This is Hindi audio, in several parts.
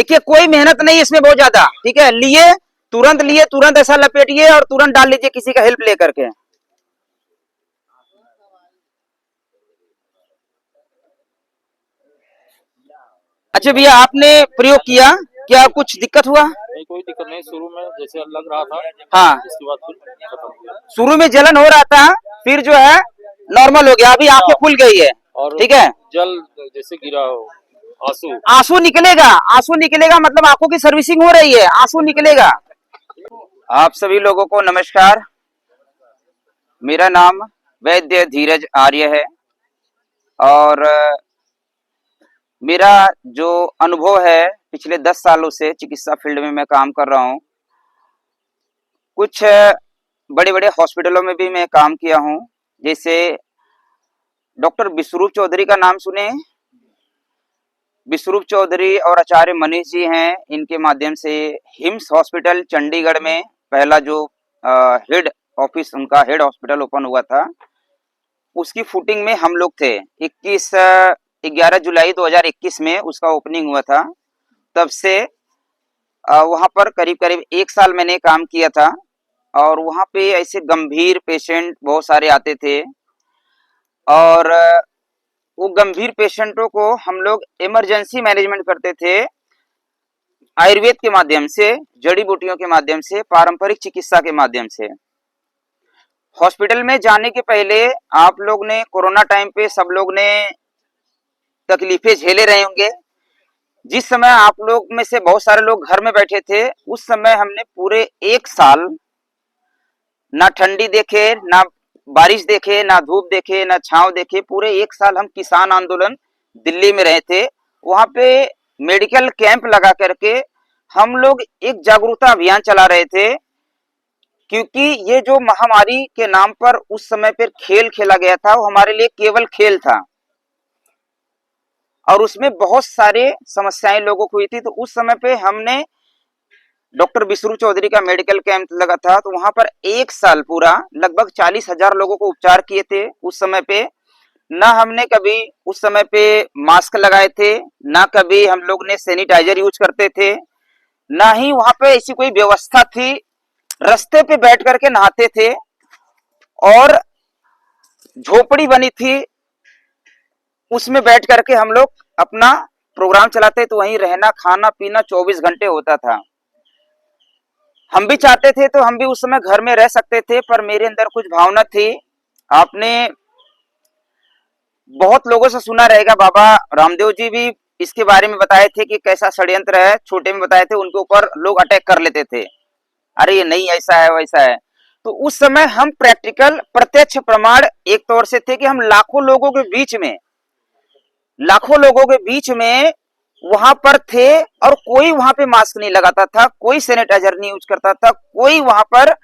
देखिए कोई मेहनत नहीं इसमें बहुत ज्यादा, ठीक है। लिए तुरंत ऐसा लपेटिए और तुरंत डाल लीजिए किसी का हेल्प लेकर के। अच्छा भैया, आपने प्रयोग किया, क्या कुछ दिक्कत हुआ? नहीं, कोई दिक्कत नहीं। शुरू में जैसे लग रहा था, हाँ, इसके बाद फिर खत्म हो गया। शुरू में जलन हो रहा था, फिर जो है नॉर्मल हो गया, अभी आंखें खुल गई है, और ठीक है। जल जैसे गिरा हो, आंसू। आंसू निकलेगा, आंसू निकलेगा, मतलब आंखों की सर्विसिंग हो रही है, आंसू निकलेगा। आप सभी लोगों को नमस्कार। मेरा नाम वैद्य धीरज आर्य है और मेरा जो अनुभव है पिछले 10 सालों से चिकित्सा फील्ड में मैं काम कर रहा हूँ। कुछ बड़े बड़े हॉस्पिटलों में भी मैं काम किया हूँ, जैसे डॉक्टर विश्वरूप चौधरी का नाम सुने हैं? विश्वरूप चौधरी और आचार्य मनीष जी हैं, इनके माध्यम से हिम्स हॉस्पिटल चंडीगढ़ में पहला जो हेड ऑफिस, उनका हेड हॉस्पिटल ओपन हुआ था, उसकी फुटिंग में हम लोग थे। 11 जुलाई 2021 में उसका ओपनिंग हुआ था। तब से वहाँ पर करीब करीब 1 साल मैंने काम किया था और वहाँ पे ऐसे गंभीर पेशेंट बहुत सारे आते थे और वो गंभीर पेशेंटों को हम लोग इमरजेंसी मैनेजमेंट करते थे आयुर्वेद के माध्यम से, जड़ी बूटियों के माध्यम से, पारंपरिक चिकित्सा के माध्यम से। हॉस्पिटल में जाने के पहले आप लोग ने कोरोना टाइम पे सब लोग ने तकलीफें झेले रहे होंगे। जिस समय आप लोग में से बहुत सारे लोग घर में बैठे थे, उस समय हमने पूरे 1 साल ना ठंडी देखे, ना बारिश देखे, ना धूप देखे, ना छांव देखे, पूरे 1 साल हम किसान आंदोलन दिल्ली में रहे थे। वहां पे मेडिकल कैंप लगा करके हम लोग एक जागरूकता अभियान चला रहे थे, क्योंकि ये जो महामारी के नाम पर उस समय पर खेल खेला गया था, वो हमारे लिए केवल खेल था और उसमें बहुत सारे समस्याएं लोगों को हुई थी। तो उस समय पे हमने डॉक्टर विश्वरूप चौधरी का मेडिकल कैंप लगा था, तो वहां पर 1 साल पूरा लगभग 40,000 लोगों को उपचार किए थे। उस समय पे ना हमने कभी उस समय पे मास्क लगाए थे, ना कभी हम लोग ने सैनिटाइजर यूज करते थे, ना ही वहां पे ऐसी कोई व्यवस्था थी। रास्ते पे बैठ करके नहाते थे और झोपड़ी बनी थी, उसमें बैठ करके हम लोग अपना प्रोग्राम चलाते, तो वहीं रहना खाना पीना 24 घंटे होता था। हम भी चाहते थे तो हम भी उस समय घर में रह सकते थे, पर मेरे अंदर कुछ भावना थी। आपने बहुत लोगों से सुना रहेगा, बाबा रामदेव जी भी इसके बारे में बताए थे कि कैसा षड्यंत्र है, छोटे में बताए थे, उनके ऊपर लोग अटैक कर लेते थे, अरे ये नहीं ऐसा है वैसा है। तो उस समय हम प्रैक्टिकल प्रत्यक्ष प्रमाण एक तौर से थे कि हम लाखों लोगों के बीच में वहां पर थे और कोई वहां पे मास्क नहीं लगाता था, कोई सैनिटाइजर नहीं यूज करता था, कोई वहां पर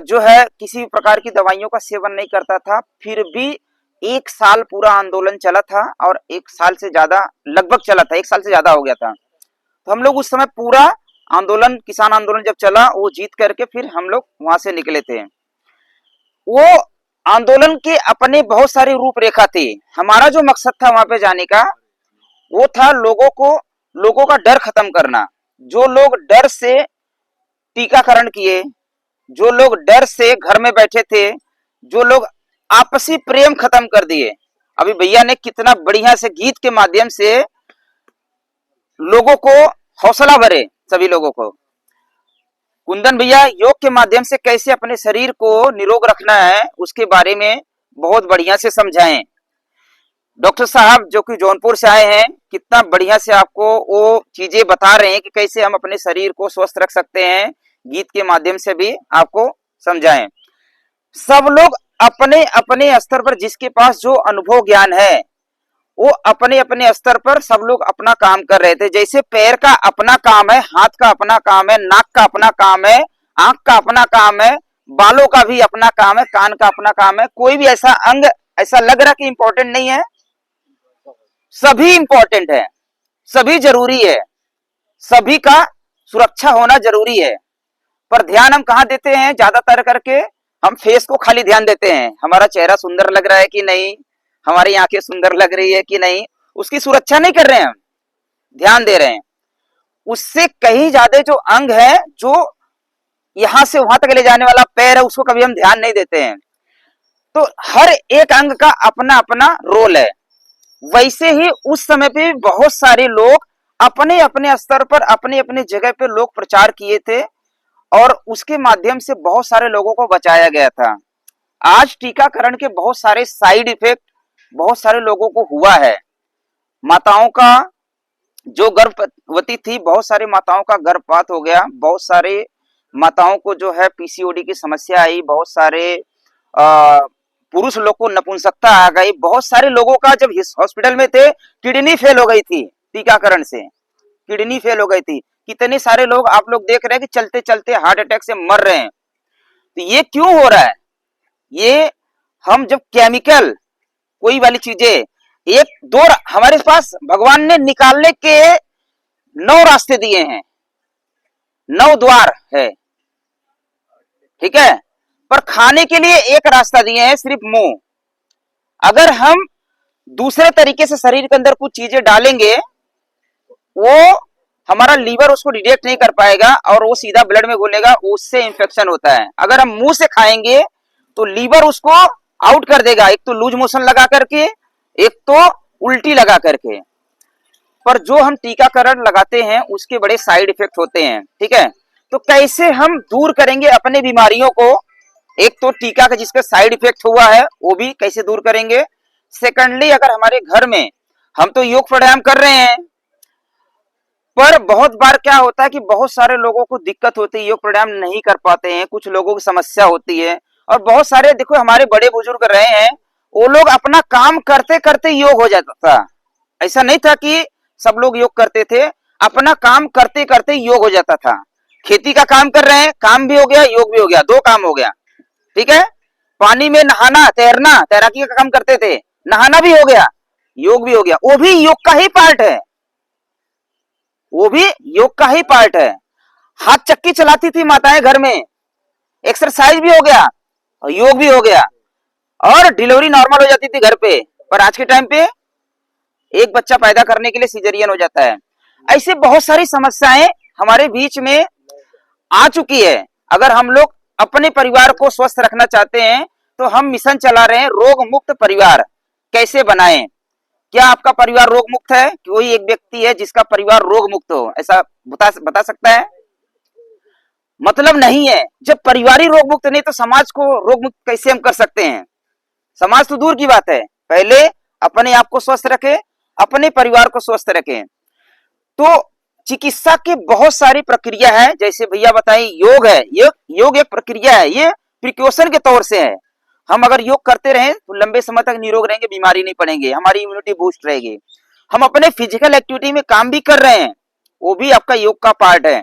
जो है किसी प्रकार की दवाइयों का सेवन नहीं करता था। फिर भी 1 साल पूरा आंदोलन चला था और 1 साल से ज्यादा लगभग चला था, 1 साल से ज्यादा हो गया था। तो हम लोग उस समय पूरा आंदोलन, किसान आंदोलन जब चला, वो जीत करके फिर हम लोग वहां से निकले थे। वो आंदोलन के अपने बहुत सारी रूपरेखा थी। हमारा जो मकसद था वहां पे जाने का, वो था लोगों का डर खत्म करना। जो लोग डर से टीकाकरण किए, जो लोग डर से घर में बैठे थे, जो लोग आपसी प्रेम खत्म कर दिए। अभी भैया ने कितना बढ़िया से गीत के माध्यम से लोगों को हौसला भरे, सभी लोगों को। कुंदन भैया योग के माध्यम से कैसे अपने शरीर को निरोग रखना है उसके बारे में बहुत बढ़िया से समझाएं। डॉक्टर साहब जो कि जौनपुर से आए हैं, कितना बढ़िया से आपको वो चीजें बता रहे हैं कि कैसे हम अपने शरीर को स्वस्थ रख सकते हैं, गीत के माध्यम से भी आपको समझाएं। सब लोग अपने अपने स्तर पर, जिसके पास जो अनुभव ज्ञान है, वो अपने अपने स्तर पर सब लोग अपना काम कर रहे थे। जैसे पैर का अपना काम है, हाथ का अपना काम है, नाक का अपना काम है, आंख का अपना काम है, बालों का भी अपना काम है, कान का अपना काम है। कोई भी ऐसा अंग ऐसा लग रहा कि इंपॉर्टेंट नहीं है, सभी इंपॉर्टेंट है, सभी जरूरी है, सभी का सुरक्षा होना जरूरी है। पर ध्यान हम कहाँ देते हैं? ज्यादातर करके हम फेस को खाली ध्यान देते हैं, हमारा चेहरा सुंदर लग रहा है कि नहीं, हमारी आंखें सुंदर लग रही है कि नहीं, उसकी सुरक्षा नहीं कर रहे हैं, हम ध्यान दे रहे हैं। उससे कहीं ज्यादा जो अंग है, जो यहां से वहां तक ले जाने वाला पैर है, उसको कभी हम ध्यान नहीं देते हैं। तो हर एक अंग का अपना अपना रोल है। वैसे ही उस समय पे बहुत सारे लोग अपने अपने स्तर पर, अपने अपने जगह पे लोग प्रचार किए थे, और उसके माध्यम से बहुत सारे लोगों को बचाया गया था। आज टीकाकरण के बहुत सारे साइड इफेक्ट बहुत सारे लोगों को हुआ है। माताओं का, जो गर्भवती थी, बहुत सारी माताओं का गर्भपात हो गया, बहुत सारे माताओं को जो है पीसीओडी की समस्या आई, बहुत सारे पुरुष लोग को नपुंसकता आ गई, बहुत सारे लोगों का जब हॉस्पिटल में थे किडनी फेल हो गई थी, टीकाकरण से किडनी फेल हो गई थी। कितने सारे लोग आप लोग देख रहे हैं कि चलते चलते हार्ट अटैक से मर रहे हैं। तो ये क्यों हो रहा है? ये हम जब केमिकल कोई वाली चीजें, एक दो हमारे पास भगवान ने निकालने के 9 रास्ते दिए हैं, 9 द्वार है, ठीक है, पर खाने के लिए एक रास्ता दिए हैं, सिर्फ मुंह। अगर हम दूसरे तरीके से शरीर के अंदर कुछ चीजें डालेंगे, वो हमारा लीवर उसको डिटेक्ट नहीं कर पाएगा और वो सीधा ब्लड में घुलेगा, उससे इंफेक्शन होता है। अगर हम मुंह से खाएंगे तो लीवर उसको आउट कर देगा, एक तो लूज मोशन लगा करके, एक तो उल्टी लगा करके। पर जो हम टीकाकरण लगाते हैं उसके बड़े साइड इफेक्ट होते हैं, ठीक है। तो कैसे हम दूर करेंगे अपने बीमारियों को? एक तो टीका का जिसका साइड इफेक्ट हुआ है वो भी कैसे दूर करेंगे। सेकंडली, अगर हमारे घर में हम तो योग प्राणायाम कर रहे हैं, पर बहुत बार क्या होता है कि बहुत सारे लोगों को दिक्कत होती है, योग प्राणायाम नहीं कर पाते हैं, कुछ लोगों की समस्या होती है। और बहुत सारे देखो हमारे बड़े बुजुर्ग रहे हैं, वो लोग अपना काम करते करते योग हो जाता था। ऐसा नहीं था कि सब लोग योग करते थे, अपना काम करते करते योग हो जाता था। खेती का काम कर रहे हैं, काम भी हो गया, योग भी हो गया, 2 काम हो गया, ठीक है। पानी में नहाना, तैरना, तैराकी का काम करते थे, नहाना भी हो गया, योग भी हो गया, वो भी योग का ही पार्ट है, वो भी योग का ही पार्ट है। हाथ चक्की चलाती थी माताएं घर में, एक्सरसाइज भी हो गया और योग भी हो गया, और डिलीवरी नॉर्मल हो जाती थी घर पे। पर आज के टाइम पे एक बच्चा पैदा करने के लिए सिजेरियन हो जाता है। ऐसे बहुत सारी समस्याएं हमारे बीच में आ चुकी है। अगर हम लोग अपने परिवार को स्वस्थ रखना चाहते हैं तो हम मिशन चला रहे हैं, रोग मुक्त परिवार कैसे बनाएं। क्या आपका परिवार रोग मुक्त है? कोई एक व्यक्ति है जिसका परिवार रोग मुक्त हो, ऐसा बता सकता है? मतलब नहीं है। जब परिवार ही रोग मुक्त नहीं तो समाज को रोग मुक्त कैसे हम कर सकते हैं? समाज तो दूर की बात है, पहले अपने आप को स्वस्थ रखें, अपने परिवार को स्वस्थ रखें। तो चिकित्सा की बहुत सारी प्रक्रिया है, जैसे भैया बताएं योग है, योग एक प्रक्रिया है, ये प्रिकॉशन के तौर से है। हम अगर योग करते रहें तो लंबे समय तक निरोग रहेंगे, बीमारी नहीं पड़ेंगे, हमारी इम्यूनिटी बूस्ट रहेगी। हम अपने फिजिकल एक्टिविटी में काम भी कर रहे हैं, वो भी आपका योग का पार्ट है।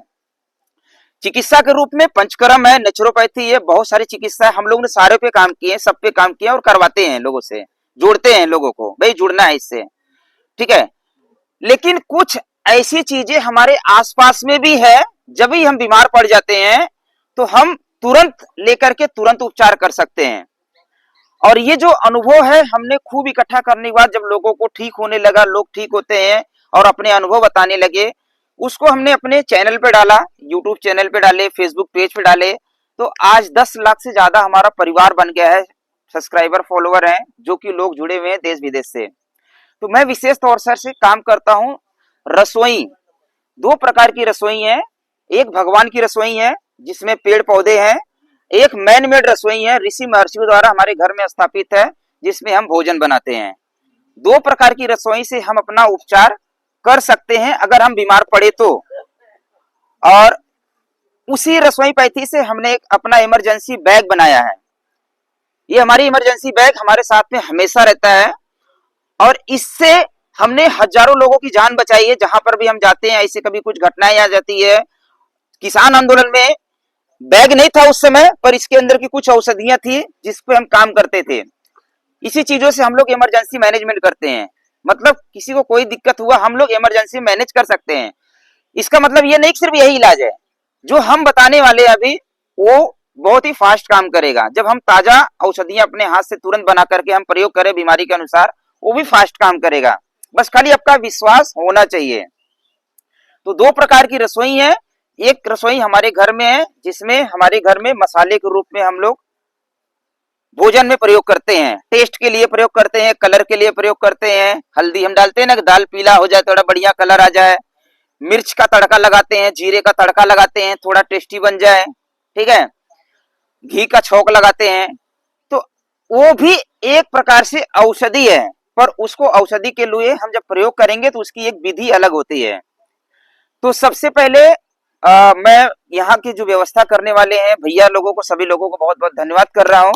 चिकित्सा के रूप में पंचकर्म है, नेचुरोपैथी है, बहुत सारी चिकित्सा है। हम लोगों ने सारे पे काम किए, सब पे काम किया और करवाते हैं, लोगों से जोड़ते हैं, लोगों को भाई जुड़ना है इससे, ठीक है। लेकिन कुछ ऐसी चीजें हमारे आसपास में भी है, जब भी हम बीमार पड़ जाते हैं तो हम तुरंत लेकर के तुरंत उपचार कर सकते हैं। और ये जो अनुभव है हमने खूब इकट्ठा करने के बाद जब लोगों को ठीक होने लगा, लोग ठीक होते हैं और अपने अनुभव बताने लगे, उसको हमने अपने चैनल पे डाला, यूट्यूब चैनल पे डाले, फेसबुक पेज पे डाले। तो आज 10 लाख से ज्यादा हमारा परिवार बन गया है, सब्सक्राइबर फॉलोवर हैं, जो कि लोग जुड़े हुए हैं देश विदेश से। तो मैं विशेष तौर से काम करता हूँ रसोई। 2 प्रकार की रसोई है, एक भगवान की रसोई है जिसमें पेड़ पौधे हैं, एक मैन मेड रसोई है, ऋषि महर्षियों द्वारा हमारे घर में स्थापित है, जिसमें हम भोजन बनाते हैं। 2 प्रकार की रसोई से हम अपना उपचार कर सकते हैं अगर हम बीमार पड़े तो। और उसी रसोई पैथी से हमने एक अपना इमरजेंसी बैग बनाया है। ये हमारी इमरजेंसी बैग हमारे साथ में हमेशा रहता है, और इससे हमने हजारों लोगों की जान बचाई है। जहां पर भी हम जाते हैं, ऐसे कभी कुछ घटनाएं आ जाती है। किसान आंदोलन में बैग नहीं था उस समय, पर इसके अंदर की कुछ औषधियां थी जिस पे हम काम करते थे। इसी चीजों से हम लोग इमरजेंसी मैनेजमेंट करते हैं। मतलब किसी को कोई दिक्कत हुआ, हम लोग इमरजेंसी मैनेज कर सकते हैं। इसका मतलब ये नहीं कि सिर्फ यही इलाज है। जो हम बताने वाले हैं अभी, वो बहुत ही फास्ट काम करेगा। जब हम ताजा औषधियां अपने हाथ से तुरंत बना करके हम प्रयोग करें बीमारी के अनुसार, वो भी फास्ट काम करेगा। बस खाली आपका विश्वास होना चाहिए। तो दो प्रकार की रसोई है। एक रसोई हमारे घर में है जिसमें हमारे घर में मसाले के रूप में हम लोग भोजन में प्रयोग करते हैं, टेस्ट के लिए प्रयोग करते हैं, कलर के लिए प्रयोग करते हैं। हल्दी हम डालते हैं ना, दाल पीला हो जाए, थोड़ा बढ़िया कलर आ जाए। मिर्च का तड़का लगाते हैं, जीरे का तड़का लगाते हैं, थोड़ा टेस्टी बन जाए, ठीक है। घी का छौंक लगाते हैं। तो वो भी एक प्रकार से औषधि है, पर उसको औषधि के लिए हम जब प्रयोग करेंगे तो उसकी एक विधि अलग होती है। तो सबसे पहले मैं यहाँ की जो व्यवस्था करने वाले हैं भैया लोगों को, सभी लोगों को बहुत बहुत धन्यवाद कर रहा हूँ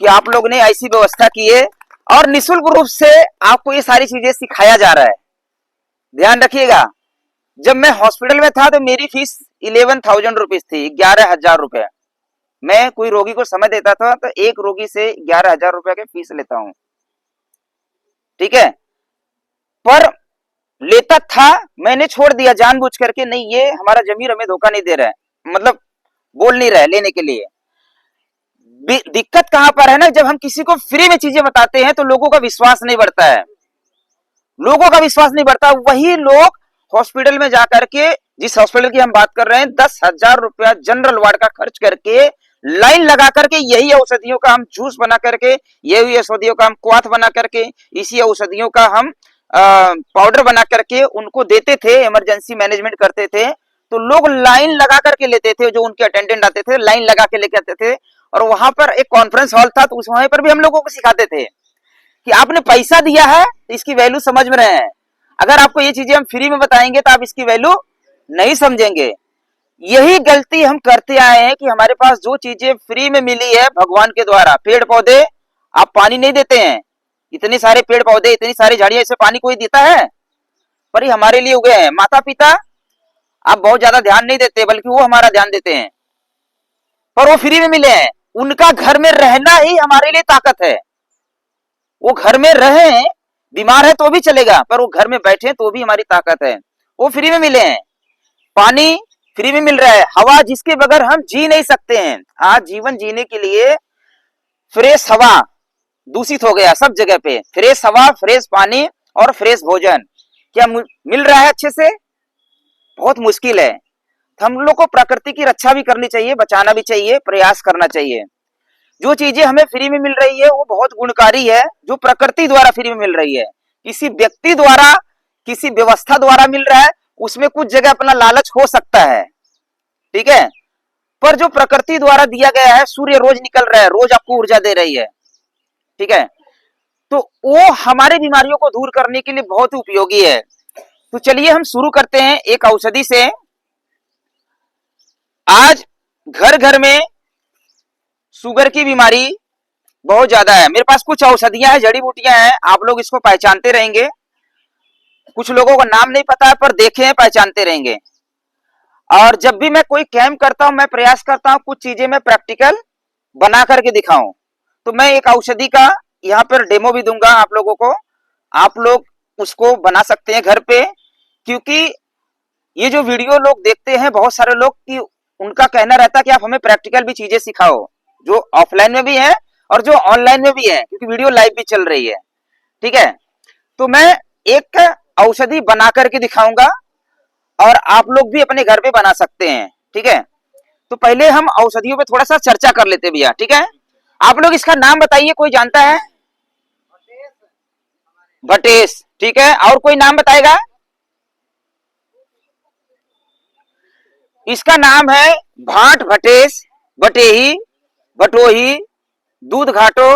कि आप लोग ने ऐसी व्यवस्था की है और निःशुल्क रूप से आपको ये सारी चीजें सिखाया जा रहा है। ध्यान रखिएगा, जब मैं हॉस्पिटल में था तो मेरी फीस 11,000 रुपीज थी, 11,000 रुपए। मैं कोई रोगी को समय देता था तो एक रोगी से 11,000 रुपए के फीस लेता हूं, ठीक है। पर लेता था, मैंने छोड़ दिया जानबूझ करके, नहीं ये हमारा जमीर हमें धोखा नहीं दे रहा है, मतलब बोल नहीं रहा है लेने के लिए। दिक्कत कहां पर है ना, जब हम किसी को फ्री में चीजें बताते हैं तो लोगों का विश्वास नहीं बढ़ता है, लोगों का विश्वास नहीं बढ़ता। वही लोग हॉस्पिटल में जाकर के, जिस हॉस्पिटल की हम बात कर रहे हैं, 10,000 रुपया जनरल वार्ड का खर्च करके लाइन लगा करके यही औषधियों का हम जूस बना करके, यही औषधियों का हम क्वाथ बना करके, इसी औषधियों का हम पाउडर बना करके उनको देते थे, इमरजेंसी मैनेजमेंट करते थे। तो लोग लाइन लगा करके लेते थे, जो उनके अटेंडेंट आते थे लाइन लगा के लेके आते थे। और वहां पर एक कॉन्फ्रेंस हॉल था, तो उस वहां पर भी हम लोगों को सिखाते थे कि आपने पैसा दिया है तो इसकी वैल्यू समझ में रहे हैं। अगर आपको ये चीजें हम फ्री में बताएंगे तो आप इसकी वैल्यू नहीं समझेंगे। यही गलती हम करते आए हैं कि हमारे पास जो चीजें फ्री में मिली है भगवान के द्वारा, पेड़ पौधे, आप पानी नहीं देते हैं, इतने सारे पेड़ पौधे, इतनी सारी झाड़ियां, इसे पानी कोई देता है? पर ये हमारे लिए उगे हैं। माता पिता आप बहुत ज्यादा ध्यान नहीं देते, बल्कि वो हमारा ध्यान देते हैं, पर वो फ्री में मिले हैं। उनका घर में रहना ही हमारे लिए ताकत है। वो घर में रहे, बीमार है तो भी चलेगा, पर वो घर में बैठे तो भी हमारी ताकत है। वो फ्री में मिले हैं, पानी फ्री में मिल रहा है, हवा जिसके बगैर हम जी नहीं सकते हैं। आज जीवन जीने के लिए फ्रेश हवा दूषित हो गया सब जगह पे। फ्रेश हवा, फ्रेश पानी और फ्रेश भोजन क्या मिल रहा है अच्छे से? बहुत मुश्किल है। हम लोग को प्रकृति की रक्षा भी करनी चाहिए, बचाना भी चाहिए, प्रयास करना चाहिए। जो चीजें हमें फ्री में मिल रही है वो बहुत गुणकारी है, जो प्रकृति द्वारा फ्री में मिल रही है। किसी व्यक्ति द्वारा, किसी व्यवस्था द्वारा मिल रहा है, उसमें कुछ जगह अपना लालच हो सकता है, ठीक है। पर जो प्रकृति द्वारा दिया गया है, सूर्य रोज निकल रहा है, रोज आपको ऊर्जा दे रही है, ठीक है, तो वो हमारे बीमारियों को दूर करने के लिए बहुत ही उपयोगी है। तो चलिए हम शुरू करते हैं एक औषधि से। आज घर घर में शुगर की बीमारी बहुत ज्यादा है। मेरे पास कुछ औषधियां हैं, जड़ी बूटियां हैं, आप लोग इसको पहचानते रहेंगे। कुछ लोगों का नाम नहीं पता है, पर देखे हैं, पहचानते रहेंगे। और जब भी मैं कोई कैंप करता हूं, मैं प्रयास करता हूं कुछ चीजें मैं प्रैक्टिकल बना करके दिखाऊं। तो मैं एक औषधि का यहाँ पर डेमो भी दूंगा आप लोगों को, आप लोग उसको बना सकते हैं घर पे। क्योंकि ये जो वीडियो लोग देखते हैं बहुत सारे लोग, कि उनका कहना रहता है कि आप हमें प्रैक्टिकल भी चीजें सिखाओ, जो ऑफलाइन में भी है और जो ऑनलाइन में भी है, क्योंकि वीडियो लाइव भी चल रही है, ठीक है। तो मैं एक औषधि बना करके दिखाऊंगा और आप लोग भी अपने घर पे बना सकते हैं, ठीक है। तो पहले हम औषधियों पे थोड़ा सा चर्चा कर लेते भैया, ठीक है। आप लोग इसका नाम बताइए, कोई जानता है? भटेश, ठीक है। और कोई नाम बताएगा? इसका नाम है भाट भटेश, बटेही, बटोही, दूध घाटो,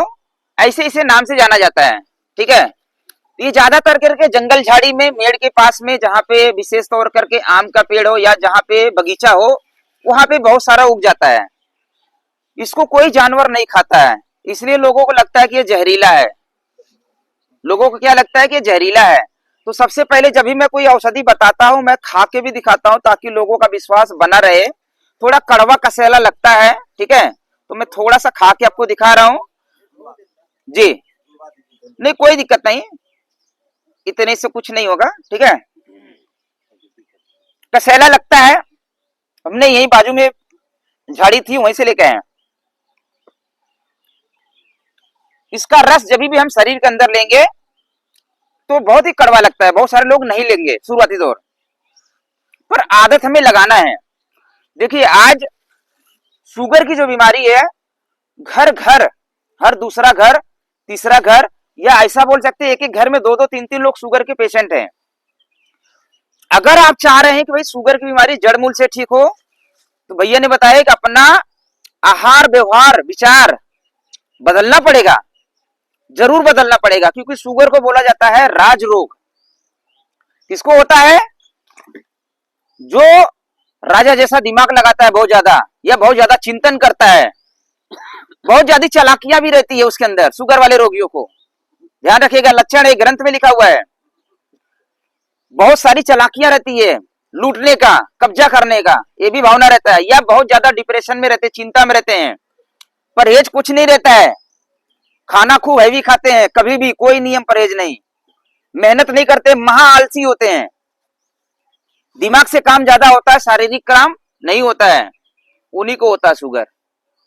ऐसे इसे नाम से जाना जाता है, ठीक है। ये ज्यादातर करके जंगल झाड़ी में, मेड़ के पास में, जहाँ पे विशेष तौर करके आम का पेड़ हो या जहाँ पे बगीचा हो, वहां पे बहुत सारा उग जाता है। इसको कोई जानवर नहीं खाता है, इसलिए लोगों को लगता है कि ये जहरीला है। लोगों को क्या लगता है कि ये जहरीला है। तो सबसे पहले जब भी मैं कोई औषधि बताता हूं, मैं खा के भी दिखाता हूं ताकि लोगों का विश्वास बना रहे। थोड़ा कड़वा कसैला लगता है, ठीक है, तो मैं थोड़ा सा खा के आपको दिखा रहा हूं जी। नहीं, कोई दिक्कत नहीं, इतने से कुछ नहीं होगा, ठीक है। कसैला लगता है, हमने यही बाजू में झाड़ी थी वहीं से लेके आए। इसका रस जब भी हम शरीर के अंदर लेंगे तो बहुत ही कड़वा लगता है, बहुत सारे लोग नहीं लेंगे शुरुआती दौर। आदत हमें लगाना है। देखिए आज शुगर की जो बीमारी है, घर घर, हर दूसरा घर, तीसरा घर, या ऐसा बोल सकते हैं एक एक घर में दो दो तीन तीन लोग शुगर के पेशेंट हैं। अगर आप चाह रहे हैं कि भाई शुगर की बीमारी जड़ मूल से ठीक हो, तो भैया ने बताया कि अपना आहार व्यवहार विचार बदलना पड़ेगा, जरूर बदलना पड़ेगा, क्योंकि शुगर को बोला जाता है राज रोग। किसको होता है? जो राजा जैसा दिमाग लगाता है बहुत ज्यादा, या बहुत ज्यादा चिंतन करता है, बहुत ज्यादा चालाकियां भी रहती है उसके अंदर। शुगर वाले रोगियों को ध्यान रखिएगा, लक्षण एक ग्रंथ में लिखा हुआ है, बहुत सारी चालाकियां रहती है, लूटने का, कब्जा करने का, ये भी भावना रहता है, या बहुत ज्यादा डिप्रेशन में रहते, चिंता में रहते हैं, परहेज कुछ नहीं रहता है, खाना खूब हैवी खाते हैं, कभी भी कोई नियम परहेज नहीं, मेहनत नहीं करते, महा आलसी होते हैं, दिमाग से काम ज्यादा होता है, शारीरिक काम नहीं होता है, उन्हीं को होता है शुगर।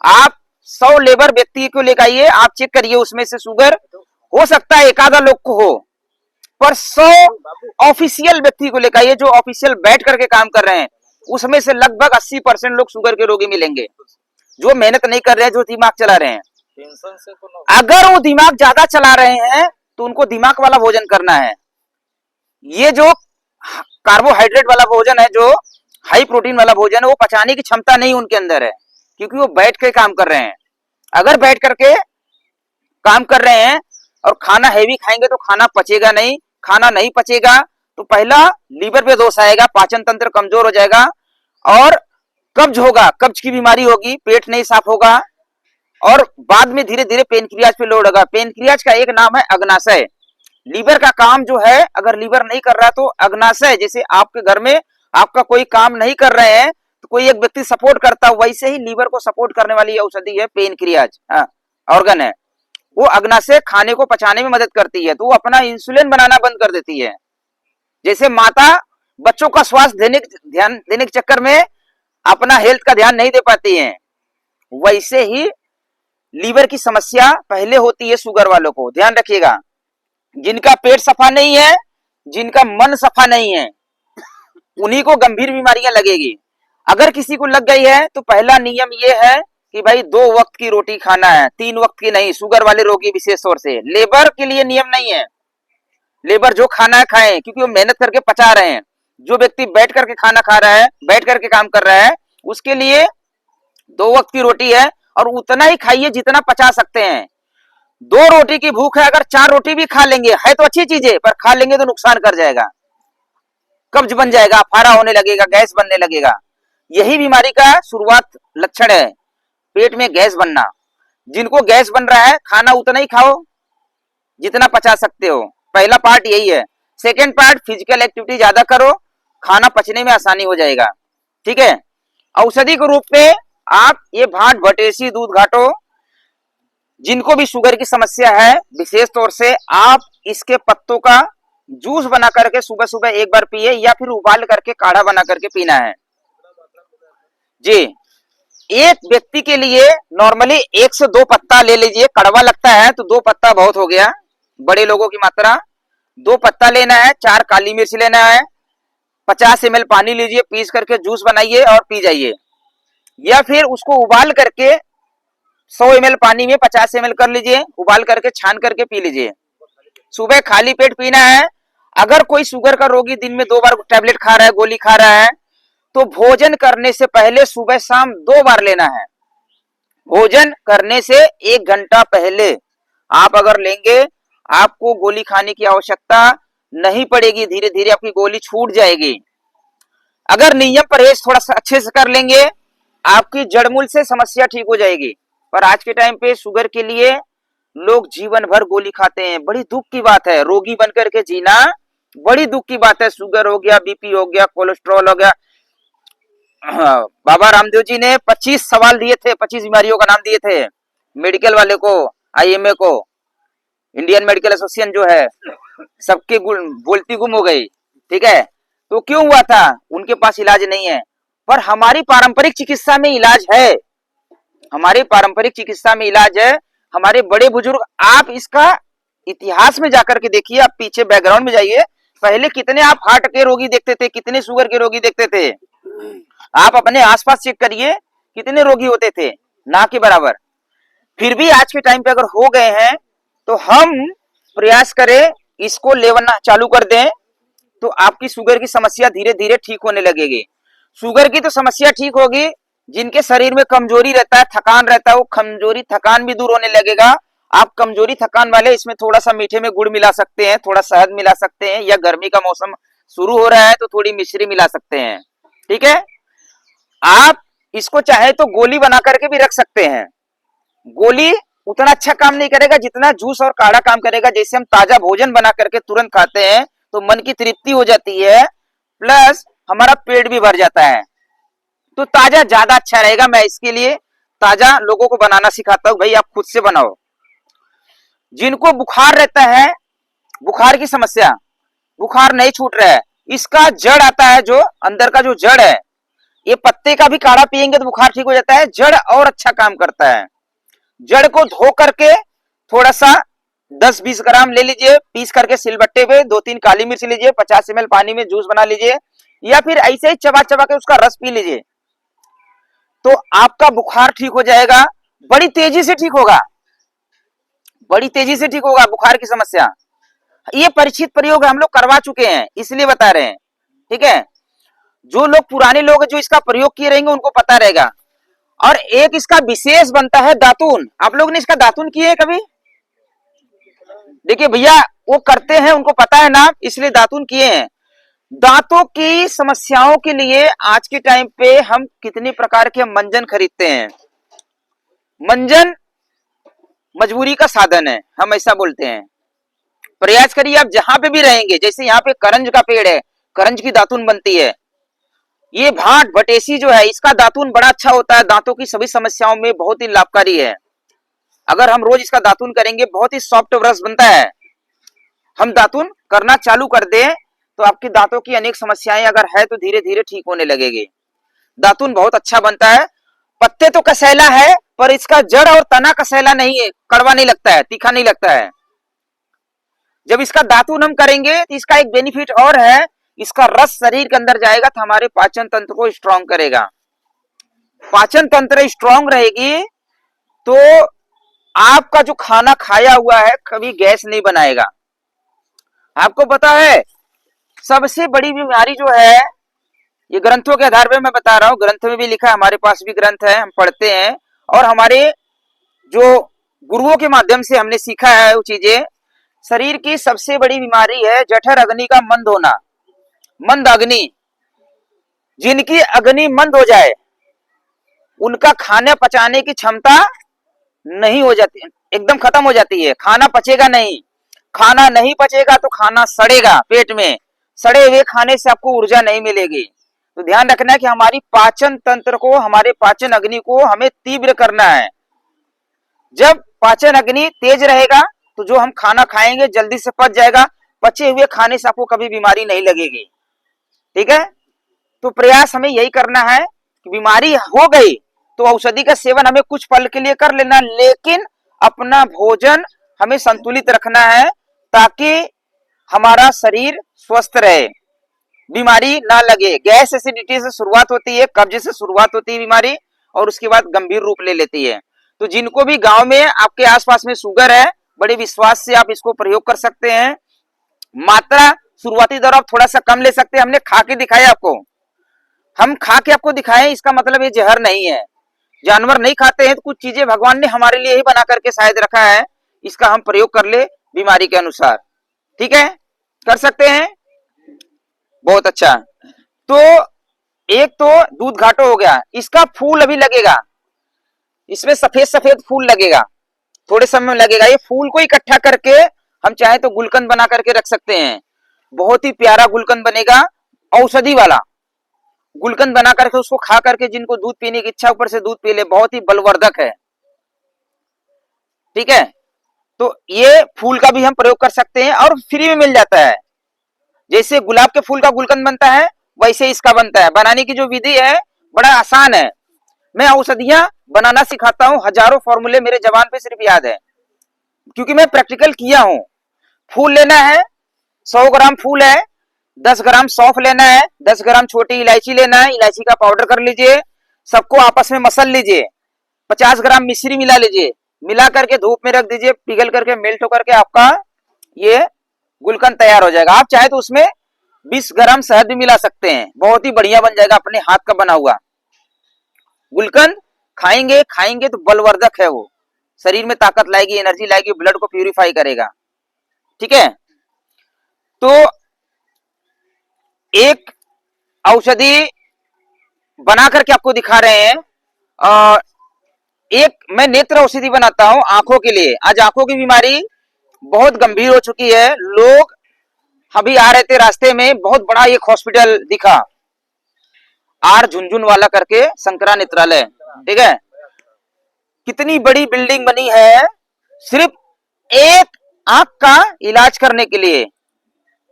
आप 100 लेबर व्यक्ति को लेकर आइए, आप चेक करिए, उसमें से शुगर हो सकता है एक आधा लोग को हो, पर 100 ऑफिशियल व्यक्ति को लेकर आइए जो ऑफिशियल बैठ करके काम कर रहे हैं, उसमें से लगभग 80% लोग शुगर के रोगी मिलेंगे, जो मेहनत नहीं कर रहे हैं, जो दिमाग चला रहे हैं। टेंशन से तो ना। अगर वो दिमाग ज्यादा चला रहे हैं तो उनको दिमाग वाला भोजन करना है। ये जो कार्बोहाइड्रेट वाला भोजन है, जो हाई प्रोटीन वाला भोजन है, वो पचाने की क्षमता नहीं उनके अंदर है, क्योंकि वो बैठ के काम कर रहे हैं। अगर बैठ करके काम कर रहे हैं और खाना हैवी खाएंगे तो खाना पचेगा नहीं, खाना नहीं पचेगा तो पहला लीवर पे दोष आएगा, पाचन तंत्र कमजोर हो जाएगा और कब्ज होगा, कब्ज की बीमारी होगी, पेट नहीं साफ होगा, और बाद में धीरे धीरे पेनक्रियाज पे लोड होगा। पेनक्रियाज का एक नाम है अग्नाशय। लीवर का काम जो है, अगर लीवर नहीं कर रहा तो अग्नाशय, जैसे आपके घर में आपका कोई काम नहीं कर रहे हैं तो कोई एक व्यक्ति सपोर्ट करता है, वैसे ही लीवर को सपोर्ट करने वाली औषधि है पेनक्रियाज, ऑर्गन है। वो अग्नाशय खाने को पचाने में मदद करती है, तो वो अपना इंसुलिन बनाना बंद कर देती है। जैसे माता बच्चों का स्वास्थ्य ध्यान देने के चक्कर में अपना हेल्थ का ध्यान नहीं दे पाती है, वैसे ही लीवर की समस्या पहले होती है शुगर वालों को। ध्यान रखिएगा, जिनका पेट सफा नहीं है, जिनका मन सफा नहीं है, उन्हीं को गंभीर बीमारियां लगेगी। अगर किसी को लग गई है तो पहला नियम ये है कि भाई 2 वक्त की रोटी खाना है, 3 वक्त की नहीं। शुगर वाले रोगी विशेष तौर से, लेबर के लिए नियम नहीं है, लेबर जो खाना है खाएं, क्योंकि वो मेहनत करके पचा रहे हैं। जो व्यक्ति बैठ करके खाना खा रहा है, बैठ करके काम कर रहा है, उसके लिए 2 वक्त की रोटी है, और उतना ही खाइए जितना पचा सकते हैं। 2 रोटी की भूख है, अगर 4 रोटी भी खा लेंगे है तो अच्छी चीज है, पर खा लेंगे तो नुकसान कर जाएगा, कब्ज बन जाएगा, फारा होने लगेगा, गैस बनने लगेगा। यही बीमारी का शुरुआत लक्षण है, पेट में गैस बनना। जिनको गैस बन रहा है, खाना उतना ही खाओ जितना पचा सकते हो, पहला पार्ट यही है। सेकेंड पार्ट, फिजिकल एक्टिविटी ज्यादा करो, खाना पचने में आसानी हो जाएगा। ठीक है। औषधि के रूप में आप ये भाट भटेसी दूध घाटो, जिनको भी शुगर की समस्या है, विशेष तौर से आप इसके पत्तों का जूस बना करके सुबह सुबह एक बार पिए, या फिर उबाल करके काढ़ा बना करके पीना है जी। एक व्यक्ति के लिए नॉर्मली 1 से 2 पत्ता ले लीजिए, कड़वा लगता है तो 2 पत्ता बहुत हो गया, बड़े लोगों की मात्रा। 2 पत्ता लेना है, 4 काली मिर्च लेना है, 50 ml पानी लीजिए, पीस करके जूस बनाइए और पी जाइए, या फिर उसको उबाल करके 100 ml पानी में 50 ml कर लीजिए, उबाल करके छान करके पी लीजिए। सुबह खाली पेट पीना है। अगर कोई शुगर का रोगी दिन में 2 बार टैबलेट खा रहा है, गोली खा रहा है, तो भोजन करने से पहले सुबह शाम 2 बार लेना है। भोजन करने से 1 घंटा पहले आप अगर लेंगे, आपको गोली खाने की आवश्यकता नहीं पड़ेगी, धीरे धीरे आपकी गोली छूट जाएगी। अगर नियम परहेज थोड़ा सा अच्छे से कर लेंगे, आपकी जड़मूल से समस्या ठीक हो जाएगी। पर आज के टाइम पे शुगर के लिए लोग जीवन भर गोली खाते हैं, बड़ी दुख की बात है। रोगी बनकर के जीना बड़ी दुख की बात है। शुगर हो गया, बीपी हो गया, कोलेस्ट्रॉल हो गया। बाबा रामदेव जी ने 25 सवाल दिए थे, 25 बीमारियों का नाम दिए थे मेडिकल वाले को, आईएमए को, इंडियन मेडिकल एसोसिएशन जो है, सबके बोलती गुम हो गई। ठीक है, तो क्यों हुआ था? उनके पास इलाज नहीं है। पर हमारी पारंपरिक चिकित्सा में इलाज है, हमारी पारंपरिक चिकित्सा में इलाज है। हमारे बड़े बुजुर्ग, आप इसका इतिहास में जाकर के देखिए, आप पीछे बैकग्राउंड में जाइए, पहले कितने आप हार्ट के रोगी देखते थे, कितने शुगर के रोगी देखते थे, आप अपने आसपास चेक करिए कितने रोगी होते थे, ना के बराबर। फिर भी आज के टाइम पे अगर हो गए हैं तो हम प्रयास करें इसको लेना चालू कर दें, तो आपकी शुगर की समस्या धीरे धीरे ठीक होने लगेगी। शुगर की तो समस्या ठीक होगी, जिनके शरीर में कमजोरी रहता है, थकान रहता है, वो कमजोरी थकान भी दूर होने लगेगा। आप कमजोरी थकान वाले इसमें थोड़ा सा मीठे में गुड़ मिला सकते हैं, थोड़ा शहद मिला सकते हैं, या गर्मी का मौसम शुरू हो रहा है तो थोड़ी मिश्री मिला सकते हैं। ठीक है, आप इसको चाहे तो गोली बना करके भी रख सकते हैं। गोली उतना अच्छा काम नहीं करेगा जितना जूस और काढ़ा काम करेगा। जैसे हम ताजा भोजन बना करके तुरंत खाते हैं तो मन की तृप्ति हो जाती है, प्लस हमारा पेट भी भर जाता है। तो ताजा ज्यादा अच्छा रहेगा। मैं इसके लिए ताजा लोगों को बनाना सिखाता हूं, भाई आप खुद से बनाओ। जिनको बुखार रहता है, बुखार की समस्या, बुखार नहीं छूट रहा है, इसका जड़ आता है, जो अंदर का जो जड़ है, ये पत्ते का भी काढ़ा पियेंगे तो बुखार ठीक हो जाता है। जड़ और अच्छा काम करता है। जड़ को धो करके थोड़ा सा 10-20 ग्राम ले लीजिए, पीस करके सिलबट्टे पे 2-3 काली मिर्च लीजिए, 50 ml पानी में जूस बना लीजिए, या फिर ऐसे ही चबा चबा के उसका रस पी लीजिए, तो आपका बुखार ठीक हो जाएगा। बड़ी तेजी से ठीक होगा, बड़ी तेजी से ठीक होगा बुखार की समस्या। ये परिचित प्रयोग हम लोग करवा चुके हैं, इसलिए बता रहे हैं। ठीक है, जो लोग पुराने लोग जो इसका प्रयोग किए रहेंगे उनको पता रहेगा। और एक इसका विशेष बनता है दातून। आप लोग ने इसका दातून किए है कभी? देखिए भैया, वो करते हैं, उनको पता है ना, इसलिए दातून किए हैं। दांतों की समस्याओं के लिए आज के टाइम पे हम कितने प्रकार के मंजन खरीदते हैं। मंजन मजबूरी का साधन है, हम ऐसा बोलते हैं। प्रयास करिए आप जहां पे भी रहेंगे, जैसे यहाँ पे करंज का पेड़ है, करंज की दातून बनती है। ये भाट भटेसी जो है, इसका दातून बड़ा अच्छा होता है, दांतों की सभी समस्याओं में बहुत ही लाभकारी है। अगर हम रोज इसका दातून करेंगे, बहुत ही सॉफ्ट ब्रश बनता है। हम दातून करना चालू कर दें तो आपकी दांतों की अनेक समस्याएं अगर है तो धीरे धीरे ठीक होने लगेगी। दातून बहुत अच्छा बनता है। पत्ते तो कसैला है, पर इसका जड़ और तना कसैला नहीं है, कड़वा नहीं लगता है, तीखा नहीं लगता है। जब इसका दातून हम करेंगे तो इसका एक बेनिफिट और है, इसका रस शरीर के अंदर जाएगा तो हमारे पाचन तंत्र को स्ट्रांग करेगा। पाचन तंत्र स्ट्रांग रहेगी तो आपका जो खाना खाया हुआ है कभी गैस नहीं बनाएगा। आपको पता है सबसे बड़ी बीमारी जो है, ये ग्रंथों के आधार पे मैं बता रहा हूं, ग्रंथ में भी लिखा है, हमारे पास भी ग्रंथ है, हम पढ़ते हैं, और हमारे जो गुरुओं के माध्यम से हमने सीखा है वो चीजें। शरीर की सबसे बड़ी बीमारी है जठर अग्नि का मंद होना, मंद अग्नि। जिनकी अग्नि मंद हो जाए उनका खाने पचाने की क्षमता नहीं हो जाती, एकदम खत्म हो जाती है। खाना पचेगा नहीं, खाना नहीं पचेगा तो खाना सड़ेगा पेट में, सड़े हुए खाने से आपको ऊर्जा नहीं मिलेगी। तो ध्यान रखना है कि हमारी पाचन तंत्र को, हमारे पाचन अग्नि को हमें तीव्र करना है। जब पाचन अग्नि तेज रहेगा तो जो हम खाना खाएंगे जल्दी से पच जाएगा, पचे हुए खाने से आपको कभी बीमारी नहीं लगेगी। ठीक है, तो प्रयास हमें यही करना है कि बीमारी हो गई तो औषधि का सेवन हमें कुछ पल के लिए कर लेना, लेकिन अपना भोजन हमें संतुलित रखना है ताकि हमारा शरीर स्वस्थ रहे, बीमारी ना लगे। गैस एसिडिटी से शुरुआत होती है, कब्ज से शुरुआत होती है बीमारी, और उसके बाद गंभीर रूप ले लेती है। तो जिनको भी गांव में आपके आसपास में शुगर है, बड़े विश्वास से आप इसको प्रयोग कर सकते हैं। मात्रा शुरुआती दौर आप थोड़ा सा कम ले सकते हैं। हमने खा के दिखाया आपको, हम खा के आपको दिखाए, इसका मतलब ये जहर नहीं है। जानवर नहीं खाते हैं तो कुछ चीजें भगवान ने हमारे लिए ही बना करके शायद रखा है, इसका हम प्रयोग कर ले बीमारी के अनुसार। ठीक है, कर सकते हैं, बहुत अच्छा। तो एक तो दूध घाटो हो गया, इसका फूल अभी लगेगा, इसमें सफेद सफेद फूल लगेगा, थोड़े समय लगेगा। ये फूल को इकट्ठा करके हम चाहे तो गुलकंद बना करके रख सकते हैं, बहुत ही प्यारा गुलकंद बनेगा, औषधि वाला गुलकंद बना करके उसको खा करके जिनको दूध पीने की इच्छा, ऊपर से दूध पी ले, बहुत ही बलवर्धक है। ठीक है, तो ये फूल का भी हम प्रयोग कर सकते हैं और फ्री में मिल जाता है। जैसे गुलाब के फूल का गुलकंद बनता है वैसे इसका बनता है। बनाने की जो विधि है बड़ा आसान है। मैं औषधियां बनाना सिखाता हूं, हजारों फॉर्मूले मेरे जबान पे सिर्फ याद है, क्योंकि मैं प्रैक्टिकल किया हूं। फूल लेना है, 100 ग्राम फूल है, 10 ग्राम सौंफ लेना है, 10 ग्राम छोटी इलायची लेना है, इलायची का पाउडर कर लीजिए, सबको आपस में मसल लीजिए, 50 ग्राम मिश्री मिला लीजिए, मिला करके धूप में रख दीजिए, पिघल करके मेल्ट होकर के आपका ये गुलकंद तैयार हो जाएगा। आप चाहे तो उसमें 20 ग्राम शहद भी मिला सकते हैं, बहुत ही बढ़िया बन जाएगा अपने हाथ का बना हुआ गुलकंद। खाएंगे तो बलवर्धक है, वो शरीर में ताकत लाएगी, एनर्जी लाएगी, ब्लड को प्यूरिफाई करेगा। ठीक है, तो एक औषधि बना करके आपको दिखा रहे हैं। एक मैं नेत्र औषधि बनाता हूं आंखों के लिए। आज आंखों की बीमारी बहुत गंभीर हो चुकी है। लोग अभी आ रहे थे रास्ते में, बहुत बड़ा एक हॉस्पिटल दिखा, आर झुंझुन वाला करके शंकरा नेत्रालय। ठीक है, कितनी बड़ी बिल्डिंग बनी है सिर्फ एक आंख का इलाज करने के लिए।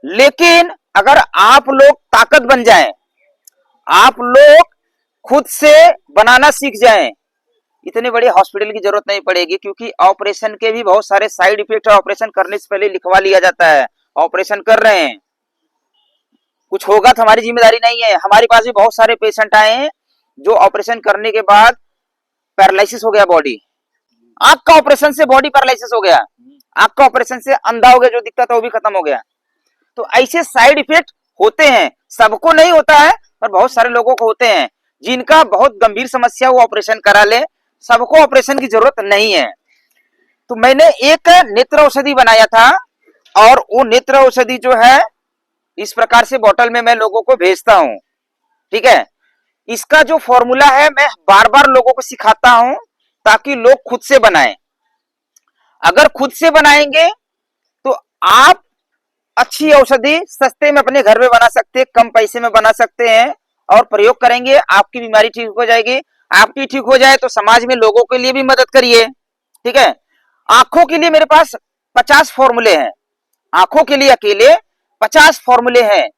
लेकिन अगर आप लोग ताकत बन जाएं, आप लोग खुद से बनाना सीख जाएं, इतने बड़े हॉस्पिटल की जरूरत नहीं पड़ेगी, क्योंकि ऑपरेशन के भी बहुत सारे साइड इफेक्ट है। ऑपरेशन करने से पहले लिखवा लिया जाता है, ऑपरेशन कर रहे हैं, कुछ होगा तो हमारी जिम्मेदारी नहीं है। हमारे पास भी बहुत सारे पेशेंट आए हैं जो ऑपरेशन करने के बाद पैरालिसिस हो गया बॉडी। आंख का ऑपरेशन से बॉडी पैरालिसिस हो गया, आंख का ऑपरेशन से अंधा हो गया, जो दिखता था वो भी खत्म हो गया। तो ऐसे साइड इफेक्ट होते हैं, सबको नहीं होता है पर बहुत सारे लोगों को होते हैं, जिनका बहुत गंभीर समस्या वो ऑपरेशन करा ले। सबको ऑपरेशन की जरूरत नहीं है। तो मैंने एक नेत्र औषधि बनाया था, और वो नेत्र औषधि जो है इस प्रकार से बोतल में मैं लोगों को भेजता हूं। ठीक है, इसका जो फॉर्मूला है मैं बार बार लोगों को सिखाता हूं, ताकि लोग खुद से बनाएं। अगर खुद से बनाएंगे तो आप अच्छी औषधि सस्ते में अपने घर में बना सकते हैं, कम पैसे में बना सकते हैं, और प्रयोग करेंगे, आपकी बीमारी ठीक हो जाएगी। आपकी ठीक हो जाए तो समाज में लोगों के लिए भी मदद करिए। ठीक है, आंखों के लिए मेरे पास 50 फॉर्मूले हैं, आंखों के लिए अकेले 50 फॉर्मूले हैं।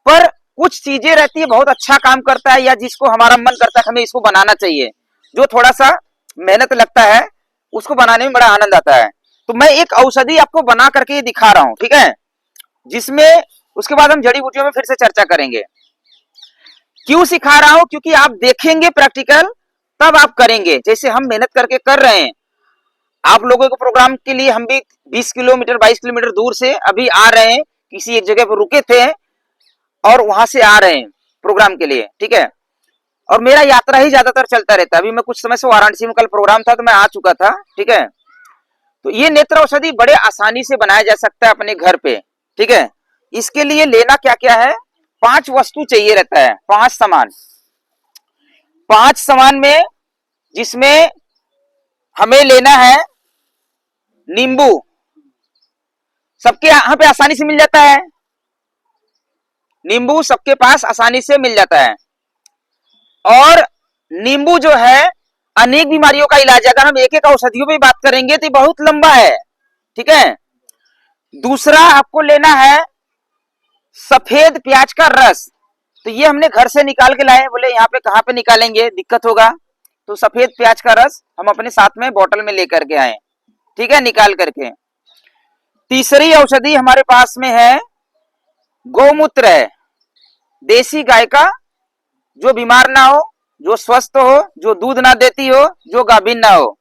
पर कुछ चीजें रहती है बहुत अच्छा काम करता है, या जिसको हमारा मन करता है हमें इसको बनाना चाहिए, जो थोड़ा सा मेहनत लगता है, उसको बनाने में बड़ा आनंद आता है। तो मैं एक औषधि आपको बना करके दिखा रहा हूं। ठीक है, जिसमें उसके बाद हम जड़ी बूटियों में फिर से चर्चा करेंगे। क्यों सिखा रहा हूं? क्योंकि आप देखेंगे प्रैक्टिकल, तब आप करेंगे। जैसे हम मेहनत करके कर रहे हैं, आप लोगों के प्रोग्राम के लिए हम भी 20 किलोमीटर 22 किलोमीटर दूर से अभी आ रहे हैं, किसी एक जगह पर रुके थे और वहां से आ रहे हैं प्रोग्राम के लिए। ठीक है, और मेरा यात्रा ही ज्यादातर चलता रहता है। अभी मैं कुछ समय से वाराणसी में, कल प्रोग्राम था तो मैं आ चुका था। ठीक है, तो ये नेत्र औषधि बड़े आसानी से बनाया जा सकता है अपने घर पे। ठीक है, इसके लिए लेना क्या क्या है, 5 वस्तु चाहिए रहता है, 5 सामान। 5 सामान में जिसमें हमें लेना है नींबू, सबके यहां पे आसानी से मिल जाता है, नींबू सबके पास आसानी से मिल जाता है। और नींबू जो है अनेक बीमारियों का इलाज है। अगर हम एक एक औषधियों पे बात करेंगे तो बहुत लंबा है। ठीक है, दूसरा आपको लेना है सफेद प्याज का रस। तो ये हमने घर से निकाल के लाए, बोले यहाँ पे कहाँ पे निकालेंगे, दिक्कत होगा, तो सफेद प्याज का रस हम अपने साथ में बोतल में लेकर के आए। ठीक है, निकाल करके। तीसरी औषधि हमारे पास में है गौमूत्र है, देसी गाय का, जो बीमार ना हो, जो स्वस्थ हो, जो दूध ना देती हो, जो गाभिन ना हो,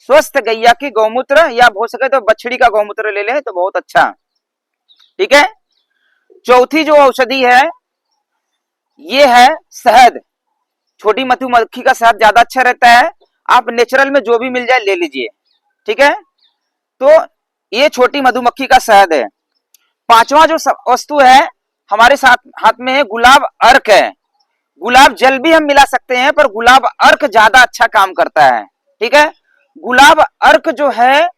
स्वस्थ गैया की गौमूत्र, या हो सके तो बछड़ी का गौमूत्र ले ले तो बहुत अच्छा। ठीक है, चौथी जो औषधि है ये है शहद। छोटी मधुमक्खी का शहद ज्यादा अच्छा रहता है, आप नेचुरल में जो भी मिल जाए ले लीजिए। ठीक है, तो ये छोटी मधुमक्खी का शहद है। पांचवा जो वस्तु है हमारे साथ हाथ में है गुलाब अर्क है। गुलाब जल भी हम मिला सकते हैं, पर गुलाब अर्क ज्यादा अच्छा काम करता है। ठीक है, गुलाब अर्क जो है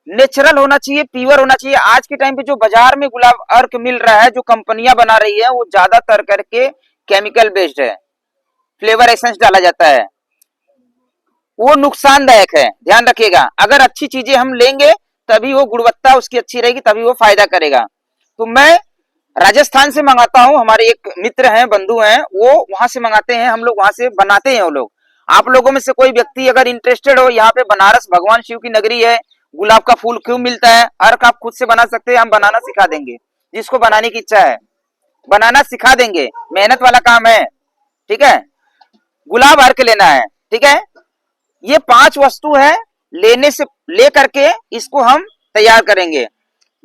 नेचुरल होना चाहिए, प्योर होना चाहिए। आज के टाइम पे जो बाजार में गुलाब अर्क मिल रहा है, जो कंपनियां बना रही है, वो ज्यादातर करके केमिकल बेस्ड है, फ्लेवर एसेंस डाला जाता है, वो नुकसानदायक है, ध्यान रखिएगा। अगर अच्छी चीजें हम लेंगे तभी वो गुणवत्ता उसकी अच्छी रहेगी, तभी वो फायदा करेगा। तो मैं राजस्थान से मंगाता हूं, हमारे एक मित्र हैं, बंधु हैं, वो वहां से मंगाते हैं, हम लोग वहां से बनाते हैं। वो लोग, आप लोगों में से कोई व्यक्ति अगर इंटरेस्टेड हो, यहाँ पे बनारस भगवान शिव की नगरी है, गुलाब का फूल क्यों मिलता है, अर्क आप खुद से बना सकते हैं, हम बनाना सिखा देंगे जिसको बनाने की इच्छा है। बनाना सिखा देंगे, मेहनत वाला काम है, ठीक है। गुलाब अर्क लेना है, ठीक है। ये 5 वस्तु है, लेने से ले करके इसको हम तैयार करेंगे।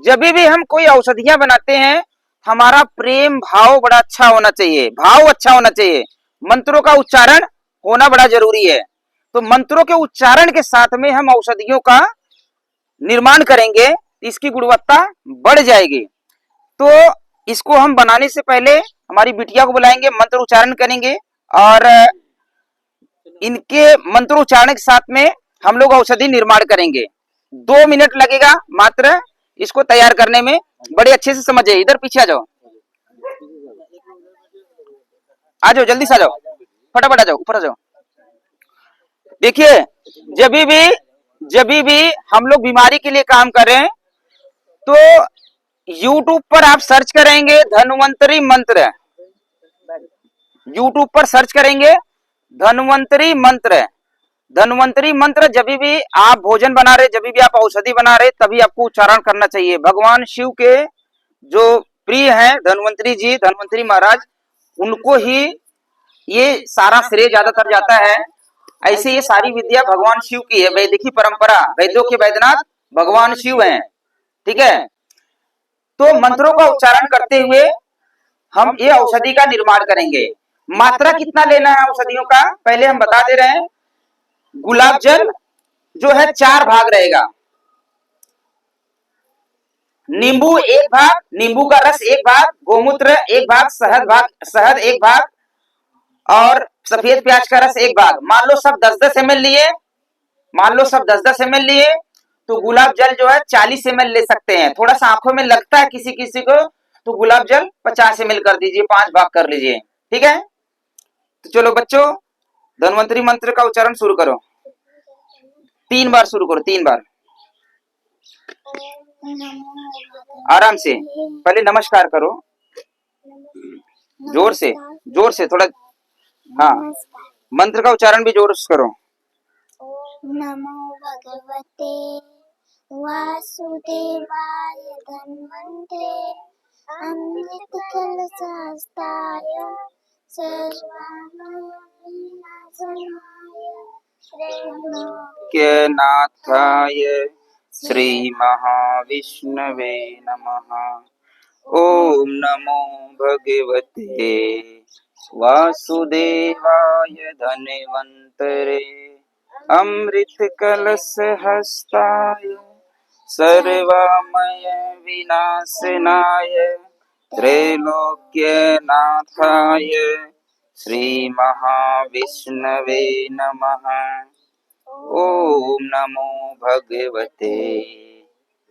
जब भी हम कोई औषधियां बनाते हैं, हमारा प्रेम भाव बड़ा अच्छा होना चाहिए, भाव अच्छा होना चाहिए, मंत्रों का उच्चारण होना बड़ा जरूरी है। तो मंत्रों के उच्चारण के साथ में हम औषधियों का निर्माण करेंगे, इसकी गुणवत्ता बढ़ जाएगी। तो इसको हम बनाने से पहले हमारी बिटिया को बुलाएंगे, मंत्र उच्चारण करेंगे और इनके मंत्रोच्चारण के साथ में हम लोग औषधि निर्माण करेंगे। 2 मिनट लगेगा मात्र इसको तैयार करने में। बड़े अच्छे से समझिए, इधर पीछे आ जाओ, आ जाओ, जल्दी से आ जाओ, फटाफट आ जाओ, ऊपर आ जाओ। देखिए, जब भी हम लोग बीमारी के लिए काम करें तो YouTube पर आप सर्च करेंगे धन्वंतरी मंत्र, YouTube पर सर्च करेंगे धन्वंतरी मंत्र। धन्वंतरी मंत्र जब भी आप भोजन बना रहे, जब भी आप औषधि बना रहे, तभी आपको उच्चारण करना चाहिए। भगवान शिव के जो प्रिय हैं धन्वंतरी जी, धन्वंतरी महाराज, उनको ही ये सारा श्रेय ज्यादातर जाता है। ऐसे ये सारी विद्या भगवान शिव की है, वैदिकी परंपरा, वैद्यों के वैद्यनाथ भगवान शिव हैं, ठीक है। तो मंत्रों का उच्चारण करते हुए हम ये औषधि का निर्माण करेंगे। मात्रा कितना लेना है औषधियों का पहले हम बता दे रहे हैं। गुलाब जल जो है 4 भाग रहेगा, नींबू 1 भाग, नींबू का रस 1 भाग, गोमूत्र 1 भाग, शहद 1 भाग और सफेद प्याज का रस 1 भाग। मान लो सब 10-10 ml लिए, मान लो सब 10-10 ml लिए, तो गुलाब जल जो है 40 ml ले सकते हैं। थोड़ा सा आंखों में लगता है किसी किसी को, तो गुलाब जल 50 ml कर दीजिए, 5 भाग कर लीजिए, ठीक है। तो चलो बच्चों, धन्वंतरी मंत्र का उच्चारण शुरू करो। 3 बार शुरू करो, 3 बार आराम से। पहले नमस्कार करो, जोर से थोड़ा, हाँ, मंत्र का उच्चारण भी जोर से करो। नमो भगवते वासुदेवाय धन्वन्ते अमृत कलशहस्ताय नाथाय श्री महाविष्णवे नमः। ओम नमो भगवते वासुदेवाय धन्वन्तरे अमृत कलश हस्ताय सर्वमय विनाशनाय त्रैलोक्यनाथाय श्री महाविष्णवे नमः। ओम नमो भगवते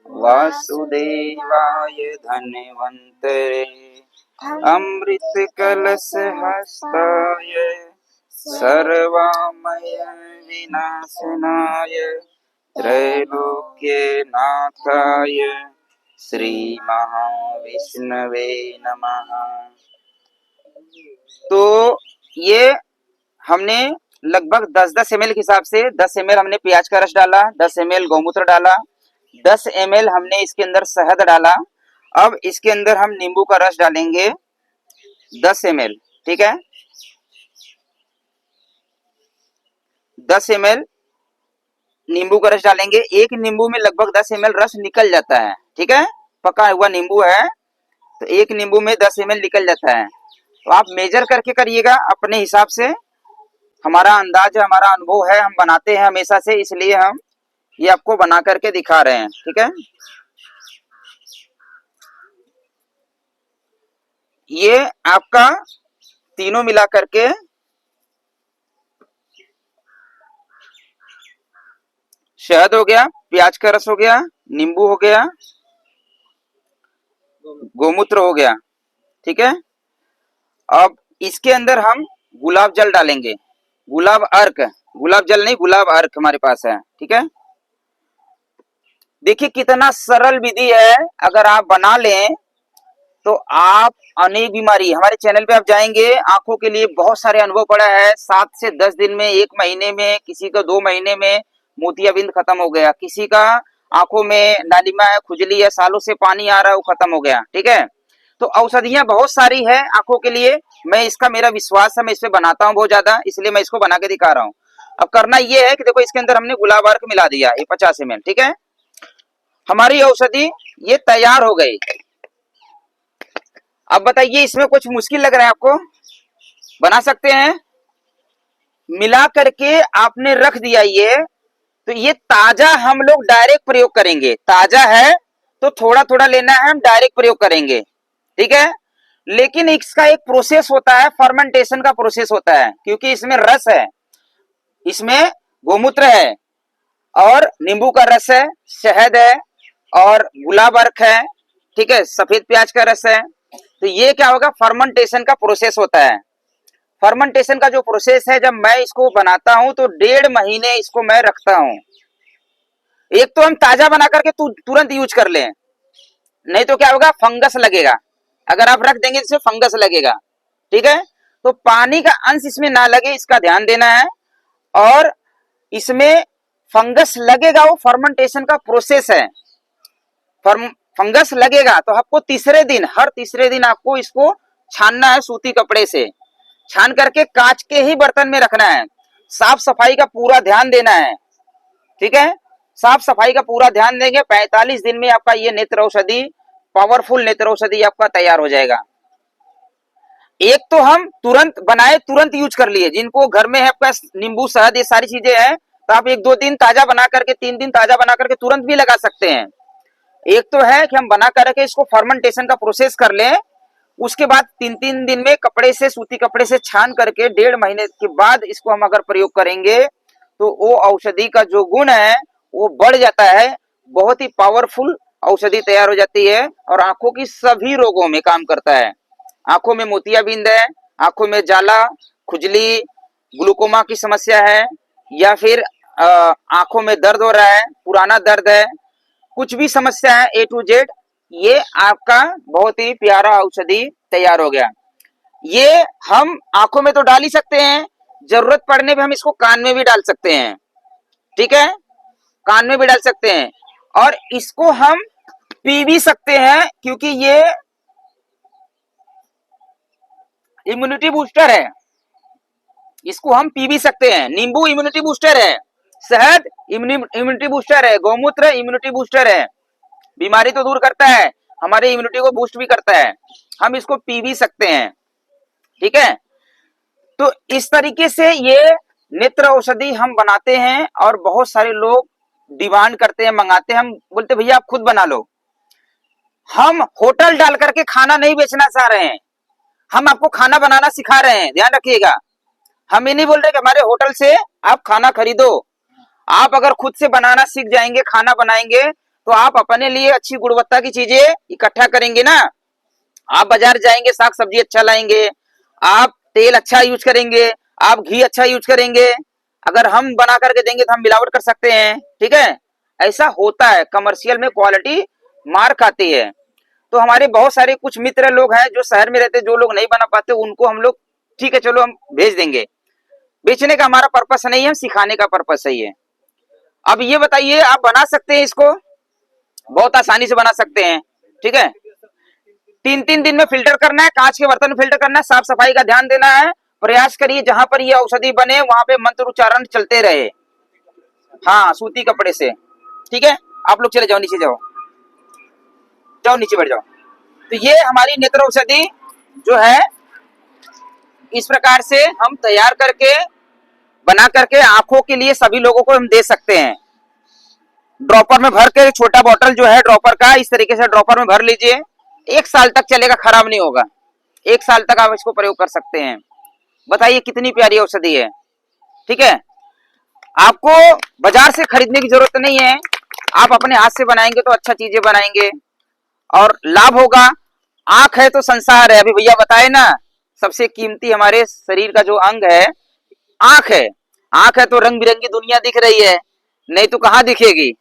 वासुदेवाय धन्वन्तरे अमृत कलश हस्ताय सर्वमय विनाशनाय त्रैलोक्यनाथाय श्री महाविष्णवे नमः। तो ये हमने लगभग 10-10 ml के हिसाब से 10 ml हमने प्याज का रस डाला, 10 ml गौमूत्र डाला, 10 ml हमने इसके अंदर शहद डाला। अब इसके अंदर हम नींबू का रस डालेंगे 10 ml, ठीक है। 10 ml नींबू का रस डालेंगे। एक नींबू में लगभग 10 ml रस निकल जाता है, ठीक है। पका हुआ नींबू है तो एक नींबू में 10 ml निकल जाता है। तो आप मेजर करके करिएगा अपने हिसाब से। हमारा अंदाज है, हमारा अनुभव है, हम बनाते हैं हमेशा से, इसलिए हम ये आपको बना करके दिखा रहे हैं, ठीक है। ये आपका तीनों मिला करके शहद हो गया, प्याज का रस हो गया, नींबू हो गया, गोमूत्र हो गया, ठीक है। अब इसके अंदर हम गुलाब जल डालेंगे, गुलाब अर्क, गुलाब जल नहीं, गुलाब अर्क हमारे पास है, ठीक है। देखिए कितना सरल विधि है, अगर आप बना लें तो आप अनेक बीमारी, हमारे चैनल पे आप जाएंगे, आंखों के लिए बहुत सारे अनुभव पड़ा है। 7 से 10 दिन में, 1 महीने में, किसी का 2 महीने में मोतियाबिंद खत्म हो गया, किसी का आंखों में नालिमा है, खुजली है, सालों से पानी आ रहा है, वो खत्म हो गया, ठीक है। तो औषधियां बहुत सारी है आंखों के लिए। मैं इसका मेरा विश्वास है, मैं इस पे बनाता हूँ बहुत ज्यादा, इसलिए मैं इसको बना के दिखा रहा हूँ। अब करना ये है कि देखो इसके अंदर हमने गुलाब अर्क मिला दिया, ये 50 ml, ठीक है। हमारी औषधि ये तैयार हो गई। अब बताइए इसमें कुछ मुश्किल लग रहा है आपको? बना सकते हैं। मिला करके आपने रख दिया ये, तो ये ताजा हम लोग डायरेक्ट प्रयोग करेंगे। ताजा है तो थोड़ा थोड़ा लेना है, हम डायरेक्ट प्रयोग करेंगे, ठीक है। लेकिन इसका एक प्रोसेस होता है, फर्मेंटेशन का प्रोसेस होता है, क्योंकि इसमें रस है, इसमें गोमूत्र है और नींबू का रस है, शहद है और गुलाब अर्क है, ठीक है, सफेद प्याज का रस है। तो ये क्या होगा, फर्मेंटेशन का प्रोसेस होता है। फर्मेंटेशन का जो प्रोसेस है, जब मैं इसको बनाता हूं तो 1.5 महीने इसको मैं रखता हूं। एक तो हम ताजा बना करके तुरंत यूज कर लें, नहीं तो क्या होगा, फंगस लगेगा। अगर आप रख देंगे तो फंगस लगेगा, ठीक है। तो पानी का अंश इसमें ना लगे, इसका ध्यान देना है। और इसमें फंगस लगेगा, वो फर्मेंटेशन का प्रोसेस है। फंगस लगेगा तो आपको तीसरे दिन, हर तीसरे दिन आपको इसको छानना है सूती कपड़े से, छान करके कांच के ही बर्तन में रखना है। साफ सफाई का पूरा ध्यान देना है, ठीक है। साफ सफाई का पूरा ध्यान देंगे, 45 दिन में आपका ये नेत्र औषधि, पावरफुल नेत्र औषधि आपका तैयार हो जाएगा। एक तो हम तुरंत बनाए, तुरंत यूज कर लिए। जिनको घर में है आपका नींबू शहद ये सारी चीजें हैं, तो आप 1-2 दिन ताजा बना करके, 3 दिन ताजा बना करके तुरंत भी लगा सकते हैं। एक तो है कि हम बना करके इसको फर्मेंटेशन का प्रोसेस कर लें, उसके बाद 3-3 दिन में कपड़े से, सूती कपड़े से छान करके 1.5 महीने के बाद इसको हम अगर प्रयोग करेंगे तो वो औषधि का जो गुण है वो बढ़ जाता है, बहुत ही पावरफुल औषधि तैयार हो जाती है और आंखों की सभी रोगों में काम करता है। आंखों में मोतियाबिंद है, आंखों में जाला, खुजली, ग्लूकोमा की समस्या है, या फिर आंखों में दर्द हो रहा है, पुराना दर्द है, कुछ भी समस्या है A to Z, ये आपका बहुत ही प्यारा औषधि तैयार हो गया। ये हम आंखों में तो डाल ही सकते हैं, जरूरत पड़ने पे हम इसको कान में भी डाल सकते हैं, ठीक है, कान में भी डाल सकते हैं। और इसको हम पी भी सकते हैं, क्योंकि ये इम्यूनिटी बूस्टर है, इसको हम पी भी सकते हैं। नींबू इम्यूनिटी बूस्टर है, शहद इम्यूनिटी बूस्टर है, गौमूत्र इम्यूनिटी बूस्टर है, बीमारी तो दूर करता है, हमारे इम्यूनिटी को बूस्ट भी करता है, हम इसको पी भी सकते हैं, ठीक है। तो इस तरीके से ये नेत्र औषधि हम बनाते हैं और बहुत सारे लोग डिमांड करते हैं, मंगाते हैं। हम बोलते भैया आप खुद बना लो। हम होटल डाल करके खाना नहीं बेचना चाह रहे हैं, हम आपको खाना बनाना सिखा रहे हैं, ध्यान रखिएगा। हम ये नहीं बोल रहे कि हमारे होटल से आप खाना खरीदो। आप अगर खुद से बनाना सीख जाएंगे, खाना बनाएंगे, तो आप अपने लिए अच्छी गुणवत्ता की चीजें इकट्ठा करेंगे ना। आप बाजार जाएंगे, साग सब्जी अच्छा लाएंगे, आप तेल अच्छा यूज करेंगे, आप घी अच्छा यूज करेंगे। अगर हम बना करके देंगे तो हम मिलावट कर सकते हैं, ठीक है। ऐसा होता है, कमर्शियल में क्वालिटी मार खाती है। तो हमारे बहुत सारे कुछ मित्र लोग हैं जो शहर में रहते, जो लोग नहीं बना पाते, उनको हम लोग ठीक है चलो हम भेज देंगे। बेचने का हमारा पर्पस नहीं है, सिखाने का पर्पस सही है। अब ये बताइए, आप बना सकते हैं इसको, बहुत आसानी से बना सकते हैं, ठीक है। 3-3 दिन में फिल्टर करना है, कांच के बर्तन में फिल्टर करना है, साफ सफाई का ध्यान देना है। प्रयास करिए जहां पर ये औषधि बने वहां पे मंत्र उच्चारण चलते रहे, हाँ, सूती कपड़े से, ठीक है। आप लोग चले जाओ, नीचे जाओ, जाओ नीचे बैठ जाओ। तो ये हमारी नेत्र औषधि जो है, इस प्रकार से हम तैयार करके, बना करके आंखों के लिए सभी लोगों को हम दे सकते हैं। ड्रॉपर में भर के, छोटा बॉटल जो है ड्रॉपर का, इस तरीके से ड्रॉपर में भर लीजिए, 1 साल तक चलेगा, खराब नहीं होगा। 1 साल तक आप इसको प्रयोग कर सकते हैं। बताइए कितनी प्यारी औषधि है, ठीक है। आपको बाजार से खरीदने की जरूरत नहीं है, आप अपने हाथ से बनाएंगे तो अच्छा चीजें बनाएंगे और लाभ होगा। आंख है तो संसार है, अभी भैया बताए ना, सबसे कीमती हमारे शरीर का जो अंग है आंख है। आंख है तो रंग बिरंगी दुनिया दिख रही है, नहीं तो कहां दिखेगी,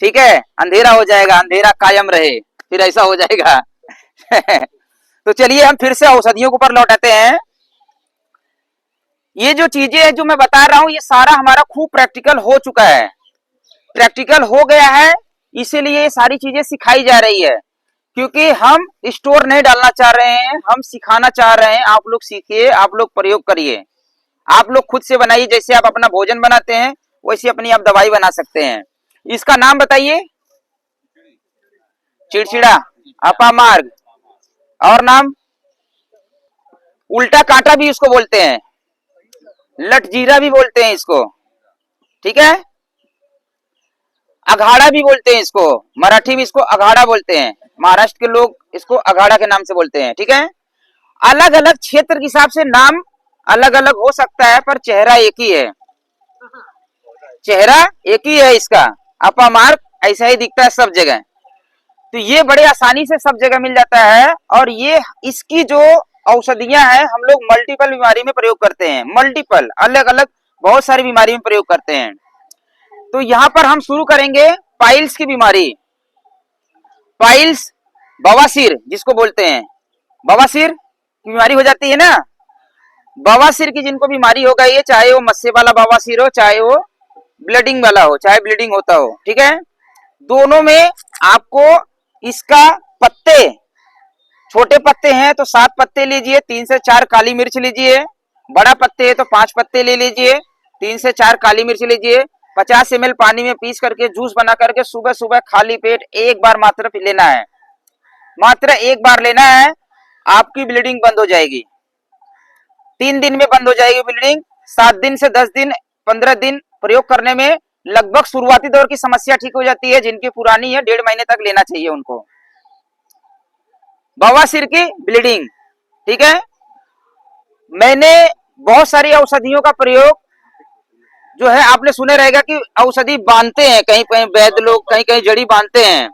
ठीक है। अंधेरा हो जाएगा, अंधेरा कायम रहे, फिर ऐसा हो जाएगा। तो चलिए हम फिर से औषधियों के ऊपर लौटाते हैं। ये जो चीजें हैं जो मैं बता रहा हूं, ये सारा हमारा खूब प्रैक्टिकल हो चुका है, प्रैक्टिकल हो गया है, इसीलिए ये सारी चीजें सिखाई जा रही है। क्योंकि हम स्टोर नहीं डालना चाह रहे हैं, हम सिखाना चाह रहे हैं। आप लोग सीखिए, आप लोग प्रयोग करिए, आप लोग खुद से बनाइए। जैसे आप अपना भोजन बनाते हैं वैसे अपनी आप दवाई बना सकते हैं। इसका नाम बताइए। चिड़चिड़ा, अपामार्ग, और नाम उल्टा कांटा भी इसको बोलते हैं, लटजीरा भी बोलते हैं इसको, ठीक है। अघाड़ा भी बोलते हैं इसको, मराठी में इसको अघाड़ा बोलते हैं, महाराष्ट्र के लोग इसको अघाड़ा के नाम से बोलते हैं, ठीक है। अलग अलग क्षेत्र के हिसाब से नाम अलग अलग हो सकता है, पर चेहरा एक ही है, चेहरा एक ही है इसका। अपामार्ग ऐसा ही दिखता है सब जगह। तो ये बड़े आसानी से सब जगह मिल जाता है। और ये इसकी जो औषधियां हैं हम लोग मल्टीपल बीमारी में प्रयोग करते हैं, मल्टीपल अलग अलग बहुत सारी बीमारी में प्रयोग करते हैं। तो यहाँ पर हम शुरू करेंगे पाइल्स की बीमारी। पाइल्स बवासीर जिसको बोलते हैं, बवासीर की बीमारी हो जाती है ना। बवासीर की जिनको बीमारी हो गई है, चाहे वो मस्से वाला बवासीर हो, चाहे वो ब्लीडिंग वाला हो, चाहे ब्लीडिंग होता हो, ठीक है। दोनों में आपको इसका पत्ते, छोटे पत्ते हैं तो 7 पत्ते लीजिए, 3 से 4 काली मिर्च लीजिए। बड़ा पत्ते है तो 5 पत्ते ले लीजिए, 3 से 4 काली मिर्च लीजिए। 50 ml पानी में पीस करके जूस बना करके सुबह सुबह खाली पेट एक बार मात्र लेना है, मात्र एक बार लेना है। आपकी ब्लीडिंग बंद हो जाएगी, 3 दिन में बंद हो जाएगी ब्लीडिंग। 7 दिन से 10 दिन 15 दिन प्रयोग करने में लगभग शुरुआती दौर की समस्या ठीक हो जाती है। जिनकी पुरानी है 1.5 महीने तक लेना चाहिए उनको, बवासीर की ब्लीडिंग, ठीक है। मैंने बहुत सारी औषधियों का प्रयोग जो है आपने सुने रहेगा कि औषधि बांधते हैं, कहीं कहीं वैद्य लोग कहीं कहीं जड़ी बांधते हैं।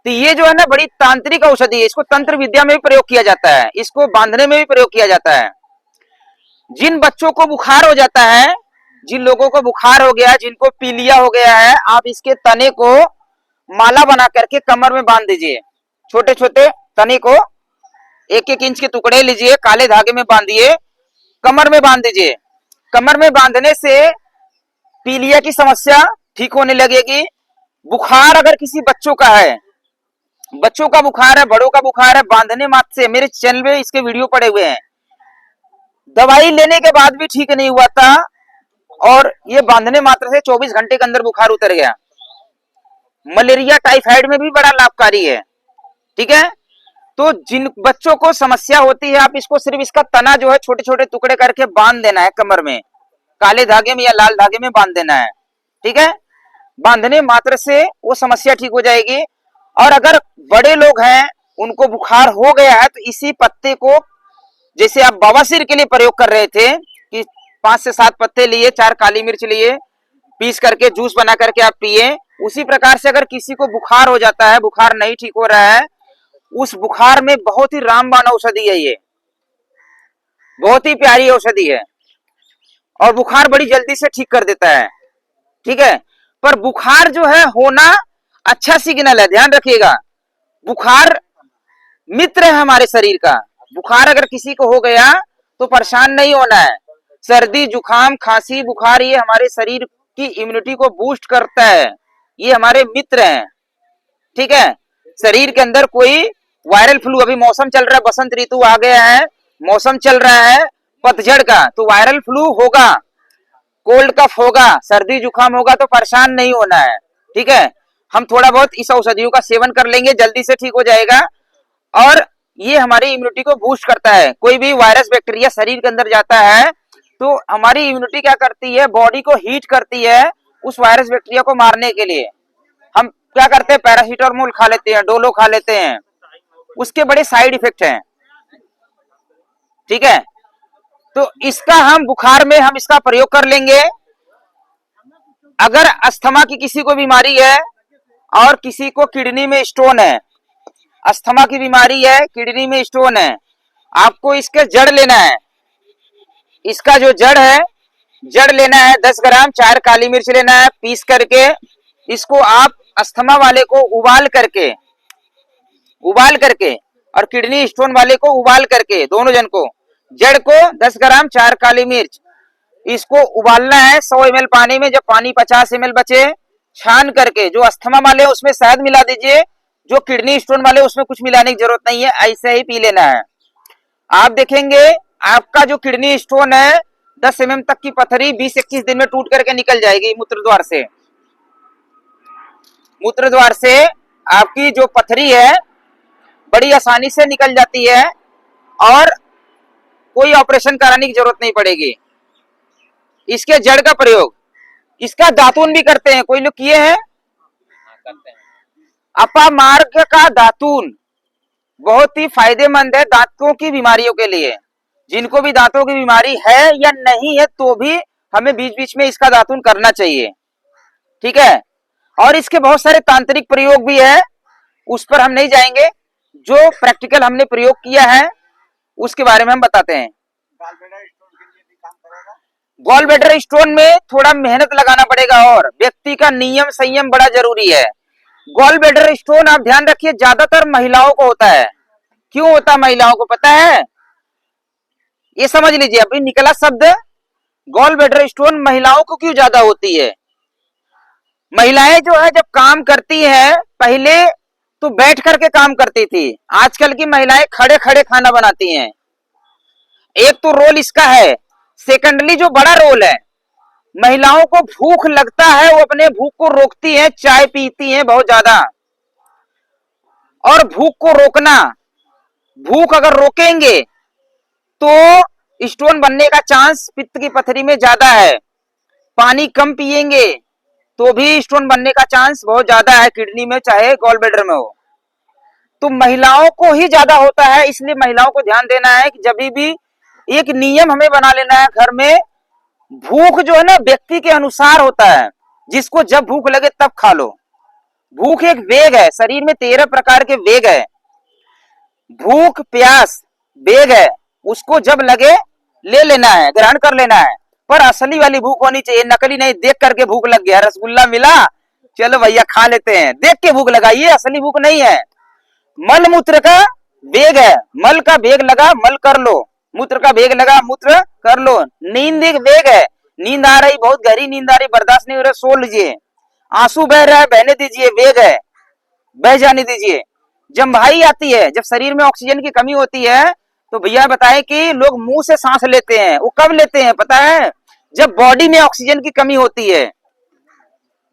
तो ये जो है ना बड़ी तांत्रिक औषधि है, इसको तंत्र विद्या में भी प्रयोग किया जाता है, इसको बांधने में भी प्रयोग किया जाता है। जिन बच्चों को बुखार हो जाता है, जिन लोगों को बुखार हो गया, जिनको पीलिया हो गया है, आप इसके तने को माला बना करके कमर में बांध दीजिए। छोटे छोटे तने को 1-1 इंच के टुकड़े लीजिए, काले धागे में बांधिए, कमर में बांध दीजिए। कमर में बांधने से पीलिया की समस्या ठीक होने लगेगी। बुखार अगर किसी बच्चों का है, बच्चों का बुखार है, बड़ों का बुखार है, बांधने मात्र से, मेरे चैनल में इसके वीडियो पड़े हुए हैं, दवाई लेने के बाद भी ठीक नहीं हुआ था और ये बांधने मात्र से 24 घंटे के अंदर बुखार उतर गया। मलेरिया टाइफाइड में भी बड़ा लाभकारी है, ठीक है। तो जिन बच्चों को समस्या होती है, आप इसको सिर्फ इसका तना जो है छोटे छोटे टुकड़े करके बांध देना है कमर में, काले धागे में या लाल धागे में बांध देना है, ठीक है। बांधने मात्र से वो समस्या ठीक हो जाएगी। और अगर बड़े लोग हैं उनको बुखार हो गया है तो इसी पत्ते को, जैसे आप बवासीर के लिए प्रयोग कर रहे थे कि 5 से 7 पत्ते लिए, 4 काली मिर्च लिए, पीस करके जूस बना करके आप पिए, उसी प्रकार से अगर किसी को बुखार हो जाता है, बुखार नहीं ठीक हो रहा है, उस बुखार में बहुत ही रामबाण औषधि है, ये बहुत ही प्यारी औषधि है और बुखार बड़ी जल्दी से ठीक कर देता है, ठीक है। पर बुखार जो है होना अच्छा सिग्नल है, ध्यान रखिएगा। बुखार मित्र है हमारे शरीर का। बुखार अगर किसी को हो गया तो परेशान नहीं होना है। सर्दी जुकाम खांसी बुखार ये हमारे शरीर की इम्यूनिटी को बूस्ट करता है, ये हमारे मित्र हैं, ठीक है। शरीर के अंदर कोई वायरल फ्लू, अभी मौसम चल रहा है, बसंत ऋतु आ गया है, मौसम चल रहा है पतझड़ का, तो वायरल फ्लू होगा, कोल्ड कफ होगा, सर्दी जुकाम होगा, तो परेशान नहीं होना है, ठीक है। हम थोड़ा बहुत इस औषधियों का सेवन कर लेंगे, जल्दी से ठीक हो जाएगा और ये हमारी इम्यूनिटी को बूस्ट करता है। कोई भी वायरस बैक्टीरिया शरीर के अंदर जाता है तो हमारी इम्यूनिटी क्या करती है, बॉडी को हीट करती है उस वायरस बैक्टीरिया को मारने के लिए। हम क्या करते हैं, पैरासीटामोल खा लेते हैं, डोलो खा लेते हैं, उसके बड़े साइड इफेक्ट हैं, ठीक है। तो इसका हम बुखार में हम इसका प्रयोग कर लेंगे। अगर अस्थमा की किसी को बीमारी है और किसी को किडनी में स्टोन है, अस्थमा की बीमारी है, किडनी में स्टोन है, आपको इसके जड़ लेना है। इसका जो जड़ है, जड़ लेना है 10 ग्राम, 4 काली मिर्च लेना है, पीस करके इसको आप अस्थमा वाले को उबाल करके और किडनी स्टोन वाले को उबाल करके, दोनों जन को, जड़ को 10 ग्राम 4 काली मिर्च, इसको उबालना है 100 ml पानी में। जब पानी 50 ml बचे, छान करके जो अस्थमा वाले उसमें शहद मिला दीजिए, जो किडनी स्टोन वाले उसमें कुछ मिलाने की जरूरत नहीं है, ऐसे ही पी लेना है। आप देखेंगे आपका जो किडनी स्टोन है 10 mm तक की पथरी 20-21 दिन में टूट करके निकल जाएगी मूत्र द्वार से। मूत्र द्वार से आपकी जो पथरी है बड़ी आसानी से निकल जाती है और कोई ऑपरेशन कराने की जरूरत नहीं पड़ेगी। इसके जड़ का प्रयोग, इसका दातून भी करते हैं, कोई लोग किए हैं? करते हैं। अपामार्ग का दातून बहुत ही फायदेमंद है दांतों की बीमारियों के लिए। जिनको भी दांतों की बीमारी है या नहीं है तो भी हमें बीच बीच में इसका दातून करना चाहिए, ठीक है। और इसके बहुत सारे तांत्रिक प्रयोग भी है, उस पर हम नहीं जाएंगे। जो प्रैक्टिकल हमने प्रयोग किया है उसके बारे में हम बताते हैं। गॉल ब्लैडर स्टोन में थोड़ा मेहनत लगाना पड़ेगा और व्यक्ति का नियम संयम बड़ा जरूरी है। गॉल ब्लैडर स्टोन आप ध्यान रखिए ज्यादातर महिलाओं को होता है। क्यों होता है महिलाओं को पता है? ये समझ लीजिए, अभी निकला शब्द गॉल ब्लैडर स्टोन महिलाओं को क्यों ज्यादा होती है। महिलाएं जो है जब काम करती है पहले तो बैठ करके काम करती थी, आजकल की महिलाएं खड़े खड़े खाना बनाती हैं। एक तो रोल इसका है, सेकेंडली जो बड़ा रोल है, महिलाओं को भूख लगता है वो अपने भूख को रोकती है, चाय पीती हैं बहुत ज्यादा। और भूख को रोकना, भूख अगर रोकेंगे तो स्टोन बनने का चांस पित्त की पथरी में ज्यादा है। पानी कम पिएंगे तो भी स्टोन बनने का चांस बहुत ज्यादा है, किडनी में चाहे गॉल ब्लैडर में हो। तो महिलाओं को ही ज्यादा होता है, इसलिए महिलाओं को ध्यान देना है कि जब भी एक नियम हमें बना लेना है घर में। भूख जो है ना व्यक्ति के अनुसार होता है, जिसको जब भूख लगे तब खा लो। भूख एक वेग है, शरीर में 13 प्रकार के वेग है। भूख प्यास वेग है, उसको जब लगे ले लेना है, ग्रहण कर लेना है। पर असली वाली भूख होनी चाहिए, नकली नहीं। देख करके भूख लग गया, रसगुल्ला मिला चलो भैया खा लेते हैं, देख के भूख लगा, ये असली भूख नहीं है। मल मूत्र का वेग है, मल का वेग लगा मल कर लो, मूत्र का वेग लगा मूत्र कर लो। नींद एक वेग है, नींद आ रही बहुत गहरी नींद आ रही, बर्दाश्त नहीं हो रहा, सो लीजिए। आंसू बह रहा है बहने दीजिए, वेग है, बह जाने दीजिए। जम्भाई आती है, जब शरीर में ऑक्सीजन की कमी होती है तो भैया बताएं कि लोग मुंह से सांस लेते हैं। वो कब लेते हैं पता है? जब बॉडी में ऑक्सीजन की कमी होती है।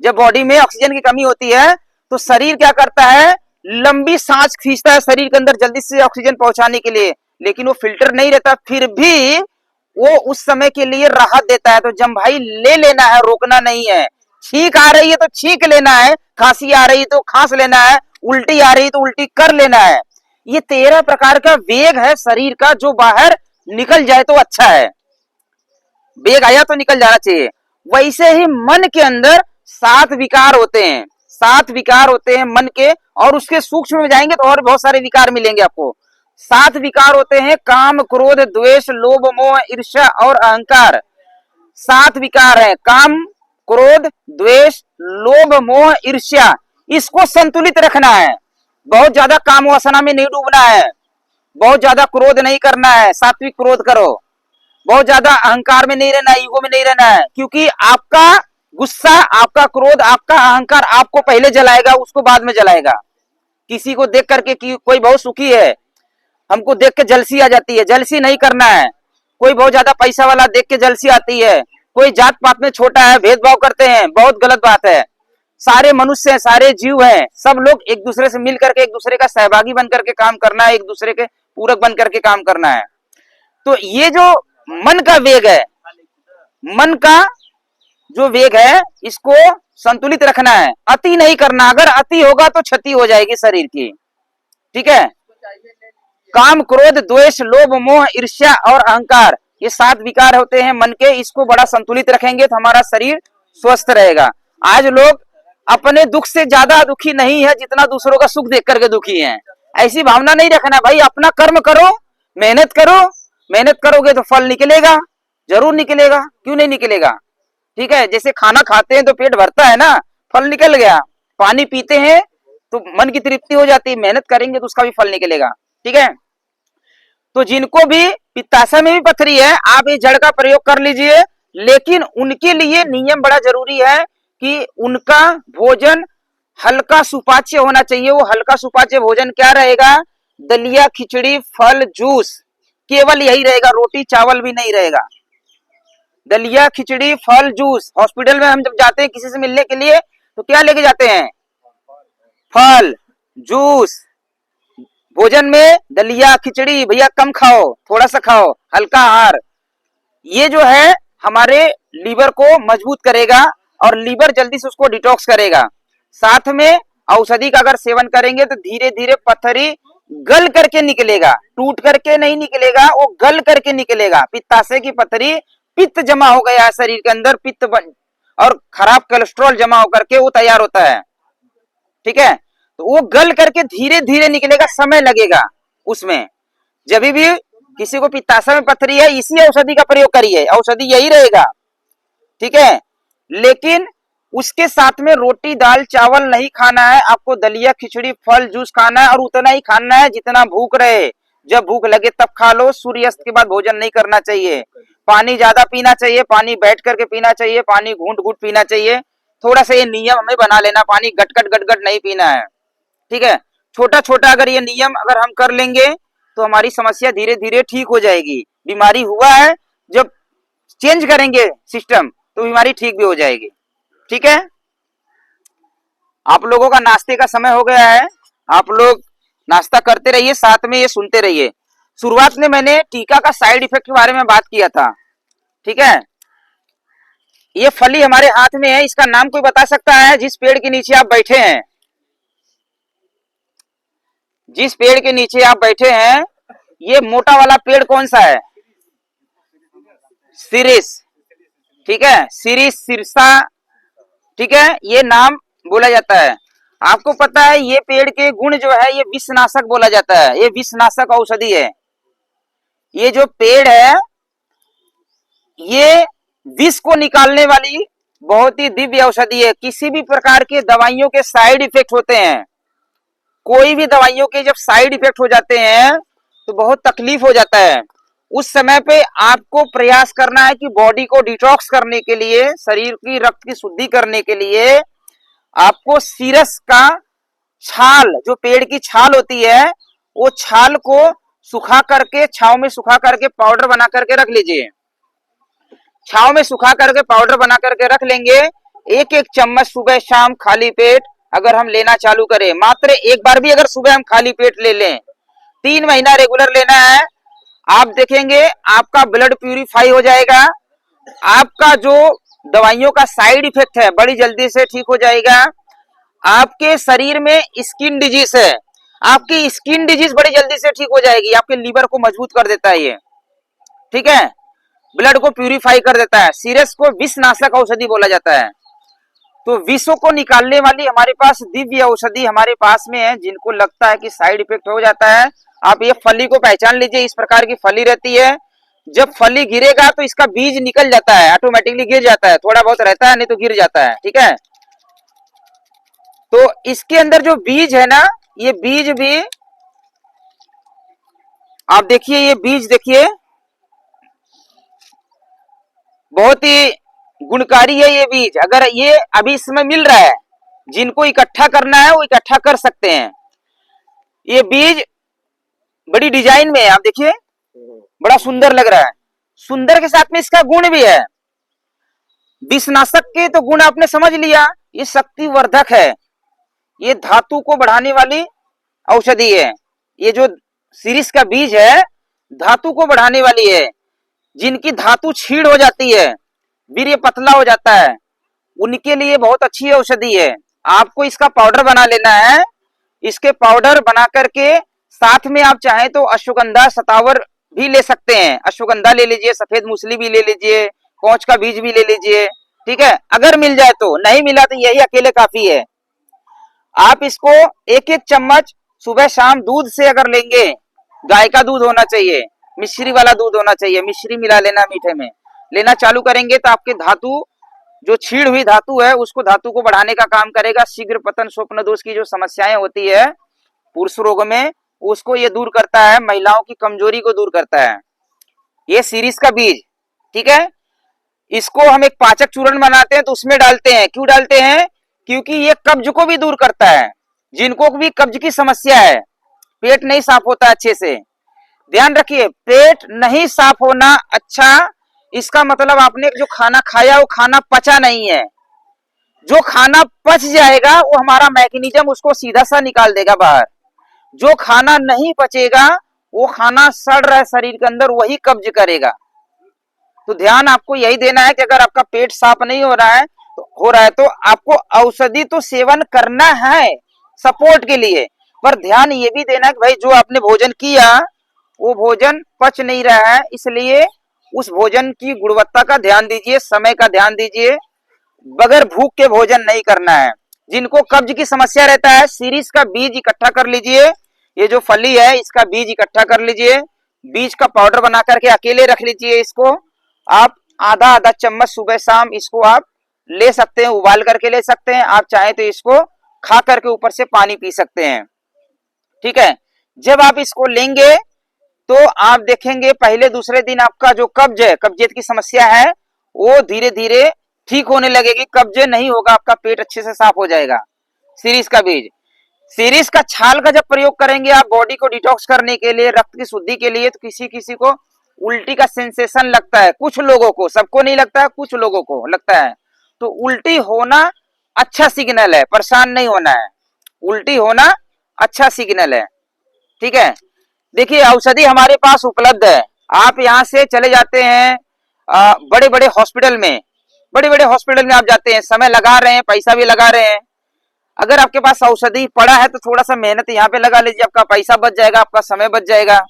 जब बॉडी में ऑक्सीजन की कमी होती है तो शरीर क्या करता है, लंबी सांस खींचता है शरीर के अंदर जल्दी से ऑक्सीजन पहुंचाने के लिए, लेकिन वो फिल्टर नहीं रहता, फिर भी वो उस समय के लिए राहत देता है। तो जम्भाई ले लेना है, रोकना नहीं है। छींक आ रही है तो छींक लेना है, खांसी आ रही है तो खांस लेना है, उल्टी आ रही है तो उल्टी कर लेना है। ये 13 प्रकार का वेग है शरीर का, जो बाहर निकल जाए तो अच्छा है। वेग आया तो निकल जाना चाहिए। वैसे ही मन के अंदर 7 विकार होते हैं, 7 विकार होते हैं मन के, और उसके सूक्ष्म में जाएंगे तो और बहुत सारे विकार मिलेंगे आपको। 7 विकार होते हैं, काम क्रोध द्वेष लोभ मोह ईर्ष्या और अहंकार। 7 विकार है, काम क्रोध द्वेष लोभ मोह ईर्ष्या। इसको संतुलित रखना है, बहुत ज्यादा काम वासना में नहीं डूबना है, बहुत ज्यादा क्रोध नहीं करना है, सात्विक क्रोध करो। बहुत ज्यादा अहंकार में नहीं रहना, ईगो में नहीं रहना है, क्योंकि आपका गुस्सा, आपका क्रोध, आपका अहंकार आपको पहले जलाएगा, उसको बाद में जलाएगा। किसी को देख करके कि कोई बहुत सुखी है, हमको देख के जलसी आ जाती है, जलसी नहीं करना है। कोई बहुत ज्यादा पैसा वाला देख के जलसी आती है, कोई जात पात में छोटा है, भेदभाव करते हैं, बहुत गलत बात है। सारे मनुष्य हैं, सारे जीव हैं, सब लोग एक दूसरे से मिल करके एक दूसरे का सहभागी बन करके काम करना है, एक दूसरे के पूरक बन करके काम करना है। तो ये जो मन का वेग है, मन का जो वेग है, इसको संतुलित रखना है, अति नहीं करना। अगर अति होगा तो क्षति हो जाएगी शरीर की, ठीक है। काम क्रोध द्वेष लोभ मोह ईर्ष्या और अहंकार, ये 7 विकार होते हैं मन के। इसको बड़ा संतुलित रखेंगे तो हमारा शरीर स्वस्थ रहेगा। आज लोग अपने दुख से ज्यादा दुखी नहीं है जितना दूसरों का सुख देख करके दुखी हैं। ऐसी भावना नहीं रखना भाई, अपना कर्म करो, मेहनत करो, मेहनत करोगे तो फल निकलेगा, जरूर निकलेगा, क्यों नहीं निकलेगा, ठीक है। जैसे खाना खाते हैं तो पेट भरता है ना, फल निकल गया। पानी पीते हैं तो मन की तृप्ति हो जाती है, मेहनत करेंगे तो उसका भी फल निकलेगा, ठीक है। तो जिनको भी पित्ताशय में भी पथरी है, आप इस जड़ का प्रयोग कर लीजिए, लेकिन उनके लिए नियम बड़ा जरूरी है कि उनका भोजन हल्का सुपाच्य होना चाहिए। वो हल्का सुपाच्य भोजन क्या रहेगा? दलिया, खिचड़ी, फल, जूस, केवल यही रहेगा, रोटी चावल भी नहीं रहेगा। दलिया, खिचड़ी, फल, जूस। हॉस्पिटल में हम जब जाते हैं किसी से मिलने के लिए तो क्या लेके जाते हैं? फल, जूस। भोजन में दलिया, खिचड़ी, भैया कम खाओ, थोड़ा सा खाओ, हल्का आहार। ये जो है हमारे लीवर को मजबूत करेगा और लीवर जल्दी से उसको डिटॉक्स करेगा। साथ में औषधि का अगर सेवन करेंगे तो धीरे धीरे पथरी गल करके निकलेगा, टूट करके नहीं निकलेगा, वो गल करके निकलेगा। पित्ताशय की पथरी, पित्त जमा हो गया है शरीर के अंदर, पित्त बन और खराब कोलेस्ट्रॉल जमा होकर के वो तैयार होता है। ठीक है, तो वो गल करके धीरे धीरे निकलेगा, समय लगेगा उसमें। जब भी किसी को पित्ताशय में पथरी है, इसी औषधि का प्रयोग करिए, औषधि यही रहेगा। ठीक है, लेकिन उसके साथ में रोटी दाल चावल नहीं खाना है, आपको दलिया खिचड़ी फल जूस खाना है और उतना ही खाना है जितना भूख रहे। जब भूख लगे तब खा लो, सूर्यास्त के बाद भोजन नहीं करना चाहिए। पानी ज्यादा पीना चाहिए, पानी बैठ करके पीना चाहिए, पानी घूंट घूंट पीना चाहिए। थोड़ा सा ये नियम हमें बना लेना, पानी गटगट गटगट नहीं पीना है। ठीक है, छोटा छोटा अगर ये नियम अगर हम कर लेंगे तो हमारी समस्या धीरे धीरे ठीक हो जाएगी। बीमारी हुआ है, जब चेंज करेंगे सिस्टम तो बीमारी ठीक भी हो जाएगी। ठीक है, आप लोगों का नाश्ते का समय हो गया है, आप लोग नाश्ता करते रहिए, साथ में ये सुनते रहिए। शुरुआत में मैंने टीका का साइड इफेक्ट के बारे में बात किया था। ठीक है, ये फली हमारे हाथ में है, इसका नाम कोई बता सकता है? जिस पेड़ के नीचे आप बैठे हैं, जिस पेड़ के नीचे आप बैठे हैं, ये मोटा वाला पेड़ कौन सा है? सिरिस। ठीक है, सिरिस, सिरसा। ठीक है, ये नाम बोला जाता है। आपको पता है ये पेड़ के गुण जो है, ये विषनाशक बोला जाता है, ये विषनाशक औषधि है। ये जो पेड़ है ये विष को निकालने वाली बहुत ही दिव्य औषधि है। किसी भी प्रकार के दवाइयों के साइड इफेक्ट होते हैं, कोई भी दवाइयों के जब साइड इफेक्ट हो जाते हैं तो बहुत तकलीफ हो जाता है। उस समय पे आपको प्रयास करना है कि बॉडी को डिटॉक्स करने के लिए, शरीर की रक्त की शुद्धि करने के लिए आपको सीरस का छाल, जो पेड़ की छाल होती है, वो छाल को सुखा करके, छाव में सुखा करके पाउडर बना करके रख लीजिए। छाव में सुखा करके पाउडर बना करके रख लेंगे। एक एक चम्मच सुबह शाम खाली पेट अगर हम लेना चालू करें, मात्र एक बार भी अगर सुबह हम खाली पेट ले लें, 3 महीना रेगुलर लेना है, आप देखेंगे आपका ब्लड प्यूरिफाई हो जाएगा। आपका जो दवाइयों का साइड इफेक्ट है बड़ी जल्दी से ठीक हो जाएगा। आपके शरीर में स्किन डिजीज है, आपकी स्किन डिजीज बड़ी जल्दी से ठीक हो जाएगी। आपके लीवर को मजबूत कर देता है ये। ठीक है, ब्लड को प्यूरिफाई कर देता है। सीरस को विषनाशक औषधि बोला जाता है। तो विषों को निकालने वाली हमारे पास दिव्य औषधि हमारे पास में है। जिनको लगता है कि साइड इफेक्ट हो जाता है, आप ये फली को पहचान लीजिए। इस प्रकार की फली रहती है, जब फली गिरेगा तो इसका बीज निकल जाता है, ऑटोमेटिकली गिर जाता है, थोड़ा बहुत रहता है नहीं तो गिर जाता है। ठीक है, तो इसके अंदर जो बीज है ना, ये बीज भी आप देखिए, ये बीज देखिए बहुत ही गुणकारी है ये बीज। अगर ये अभी इस समय मिल रहा है, जिनको इकट्ठा करना है वो इकट्ठा कर सकते हैं। ये बीज बड़ी डिजाइन में है, आप देखिए बड़ा सुंदर लग रहा है। सुंदर के साथ में इसका गुण भी है। विषनाशक के तो गुण आपने समझ लिया, ये शक्तिवर्धक है, ये धातु को बढ़ाने वाली औषधि है। ये जो सीरिस का बीज है धातु को बढ़ाने वाली है। जिनकी धातु छीड़ हो जाती है, वीर्य पतला हो जाता है, उनके लिए बहुत अच्छी औषधि है। आपको इसका पाउडर बना लेना है। इसके पाउडर बना करके साथ में आप चाहें तो अश्वगंधा शतावर भी ले सकते हैं। अश्वगंधा ले लीजिए, सफेद मूसली भी ले लीजिए, कौच का बीज भी ले लीजिए। ठीक है, अगर मिल जाए तो, नहीं मिला तो यही अकेले काफी है। आप इसको एक एक चम्मच सुबह शाम दूध से अगर लेंगे, गाय का दूध होना चाहिए, मिश्री वाला दूध होना चाहिए, मिश्री मिला लेना मीठे में, लेना चालू करेंगे तो आपके धातु, जो छीड़ हुई धातु है उसको, धातु को बढ़ाने का काम करेगा। शीघ्र पतन स्वप्न दोष की जो समस्याएं होती है पुरुष रोग में, उसको ये दूर करता है। महिलाओं की कमजोरी को दूर करता है ये सीरिस का बीज। ठीक है, इसको हम एक पाचक चूर्ण बनाते हैं तो उसमें डालते हैं। क्यों डालते हैं? क्योंकि ये कब्ज को भी दूर करता है। जिनको भी कब्ज की समस्या है, पेट नहीं साफ होता अच्छे से, ध्यान रखिए, पेट नहीं साफ होना अच्छा, इसका मतलब आपने जो खाना खाया वो खाना पचा नहीं है। जो खाना पच जाएगा वो हमारा मैकेनिज्म उसको सीधा सा निकाल देगा बाहर। जो खाना नहीं पचेगा वो खाना सड़ रहा है शरीर के अंदर, वही कब्ज करेगा। तो ध्यान आपको यही देना है कि अगर आपका पेट साफ नहीं हो रहा है तो आपको औषधि तो सेवन करना है सपोर्ट के लिए, पर ध्यान ये भी देना है कि भाई जो आपने भोजन किया वो भोजन पच नहीं रहा है, इसलिए उस भोजन की गुणवत्ता का ध्यान दीजिए, समय का ध्यान दीजिए। बगैर भूख के भोजन नहीं करना है। जिनको कब्ज की समस्या रहता है, सीरीज का बीज इकट्ठा कर लीजिए, ये जो फली है इसका बीज इकट्ठा कर लीजिए, बीज का पाउडर बना करके अकेले रख लीजिए। इसको आप आधा आधा चम्मच सुबह शाम इसको आप ले सकते हैं, उबाल करके ले सकते हैं, आप चाहे तो इसको खा करके ऊपर से पानी पी सकते हैं। ठीक है, जब आप इसको लेंगे तो आप देखेंगे पहले दूसरे दिन आपका जो कब्ज है, कब्जियत की समस्या है, वो धीरे धीरे ठीक होने लगेगी, कब्ज नहीं होगा, आपका पेट अच्छे से साफ हो जाएगा। सीरीज का बीज, सीरीज का छाल का जब प्रयोग करेंगे आप बॉडी को डिटॉक्स करने के लिए, रक्त की शुद्धि के लिए, तो किसी किसी को उल्टी का सेंसेशन लगता है, कुछ लोगों को, सबको नहीं लगता है, कुछ लोगों को लगता है। तो उल्टी होना अच्छा सिग्नल है, परेशान नहीं होना है, उल्टी होना अच्छा सिग्नल है। ठीक है, देखिए औषधि हमारे पास उपलब्ध है। आप यहाँ से चले जाते हैं बड़े बड़े हॉस्पिटल में, बड़े बड़े हॉस्पिटल में आप जाते हैं, समय लगा रहे हैं, पैसा भी लगा रहे हैं। अगर आपके पास औषधि पड़ा है तो थोड़ा सा मेहनत यहाँ पे लगा लीजिए, आपका पैसा बच जाएगा, आपका समय बच जाएगा,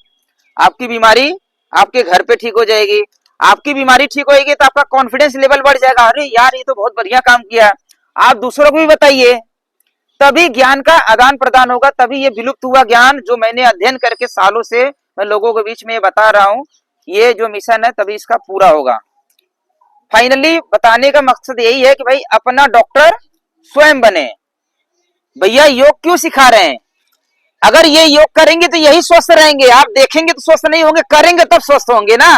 आपकी बीमारी आपके घर पे ठीक हो जाएगी। आपकी बीमारी ठीक होगी तो आपका कॉन्फिडेंस लेवल बढ़ जाएगा, अरे यार ये तो बहुत बढ़िया काम किया, आप दूसरों को भी बताइए, तभी ज्ञान का आदान प्रदान होगा, तभी ये विलुप्त हुआ ज्ञान जो मैंने अध्ययन करके सालों से मैं लोगों के बीच में बता रहा हूँ, ये जो मिशन है तभी इसका पूरा होगा। फाइनली बताने का मकसद यही है कि भाई अपना डॉक्टर स्वयं बने। भैया योग क्यों सिखा रहे हैं? अगर ये योग करेंगे तो यही स्वस्थ रहेंगे, आप देखेंगे तो स्वस्थ नहीं होंगे, करेंगे तब स्वस्थ होंगे ना।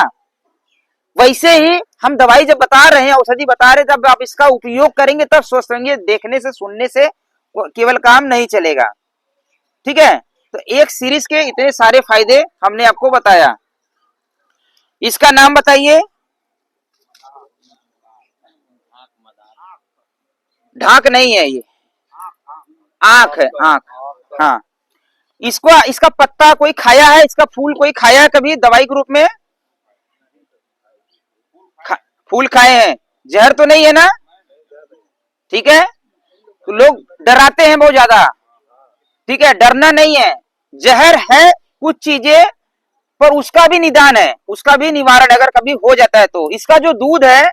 वैसे ही हम दवाई जब बता रहे हैं, औषधि बता रहे हैं, जब आप इसका उपयोग करेंगे तब स्वस्थ होंगे, देखने से सुनने से केवल काम नहीं चलेगा। ठीक है, तो एक सीरीज के इतने सारे फायदे हमने आपको बताया। इसका नाम बताइए। ढाक नहीं है, ये आंख है, आंख। हाँ, इसका पत्ता कोई खाया है, इसका फूल कोई खाया है कभी दवाई के रूप में? फूल खाए हैं, जहर तो नहीं है ना? ठीक है, तो लोग डराते हैं बहुत ज्यादा। ठीक है, डरना नहीं है, जहर है कुछ चीजें, पर उसका भी निदान है, उसका भी निवारण अगर कभी हो जाता है तो। इसका जो दूध है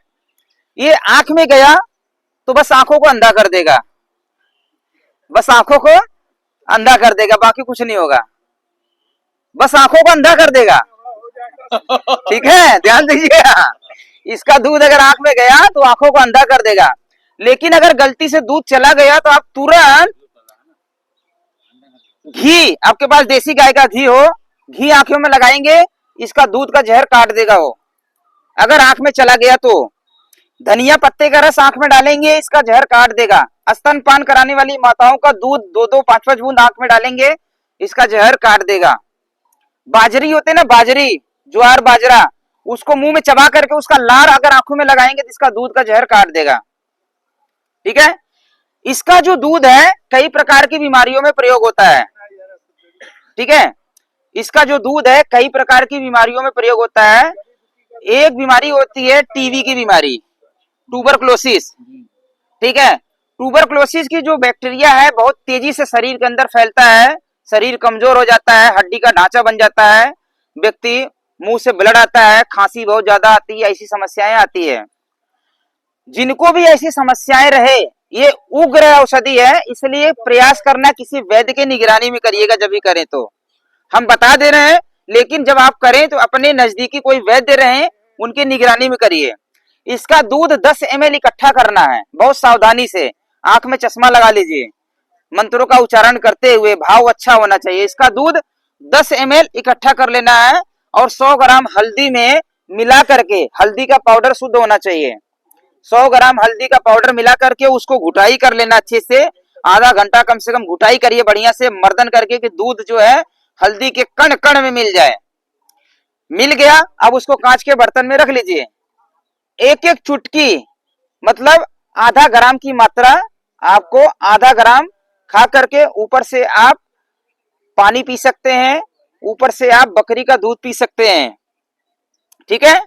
ये आंख में गया तो बस आंखों को अंधा कर देगा, बस आंखों को अंधा कर देगा, बाकी कुछ नहीं होगा, बस आंखों को अंधा कर देगा। ठीक है, ध्यान दीजिएगा, इसका दूध अगर आंख में गया तो आंखों को अंधा कर देगा। लेकिन अगर गलती से दूध चला गया तो आप तुरंत घी, आपके पास देसी गाय का घी हो, घी आंखों में लगाएंगे, इसका दूध का जहर काट देगा वो, अगर आंख में चला गया तो। धनिया पत्ते का रस आंख में डालेंगे, इसका जहर काट देगा। स्तनपान कराने वाली माताओं का दूध 2-2, 5-5 बूंद आंख में डालेंगे, इसका जहर काट देगा। बाजरी होते ना, बाजरी, ज्वार बाजरा, उसको मुंह में चबा करके उसका लार अगर आंखों में लगाएंगे तो इसका दूध का जहर काट देगा। ठीक है, इसका जो दूध है कई प्रकार की बीमारियों में प्रयोग होता है। ठीक है, इसका जो दूध है कई प्रकार की बीमारियों में प्रयोग होता है। एक बीमारी होती है टीबी की बीमारी, ट्यूबरक्लोसिस। ठीक है, ट्यूबरक्लोसिस की जो बैक्टीरिया है बहुत तेजी से शरीर के अंदर फैलता है, शरीर कमजोर हो जाता है, हड्डी का ढांचा बन जाता है, व्यक्ति मुंह से ब्लड आता है, खांसी बहुत ज्यादा आती है, ऐसी समस्याएं आती है। जिनको भी ऐसी समस्याएं रहे, ये उग्र औषधि है, इसलिए प्रयास करना किसी वैद्य के निगरानी में करिएगा। जब भी करें तो हम बता दे रहे हैं, लेकिन जब आप करें तो अपने नजदीकी कोई वैद्य रहे, उनकी निगरानी में करिए। इसका दूध 10 ml इकट्ठा करना है, बहुत सावधानी से, आंख में चश्मा लगा लीजिए, मंत्रों का उच्चारण करते हुए, भाव अच्छा होना चाहिए। इसका दूध 10 ml इकट्ठा कर लेना है और 100 ग्राम हल्दी में मिला करके, हल्दी का पाउडर शुद्ध होना चाहिए, 100 ग्राम हल्दी का पाउडर मिला करके उसको घुटाई कर लेना अच्छे से, आधा घंटा कम से कम घुटाई करिए बढ़िया से मर्दन करके कि दूध जो है हल्दी के कण कण में मिल जाए। मिल गया, अब उसको कांच के बर्तन में रख लीजिए। एक एक चुटकी मतलब आधा ग्राम की मात्रा, आपको आधा ग्राम खा करके ऊपर से आप पानी पी सकते हैं, ऊपर से आप बकरी का दूध पी सकते हैं। ठीक है,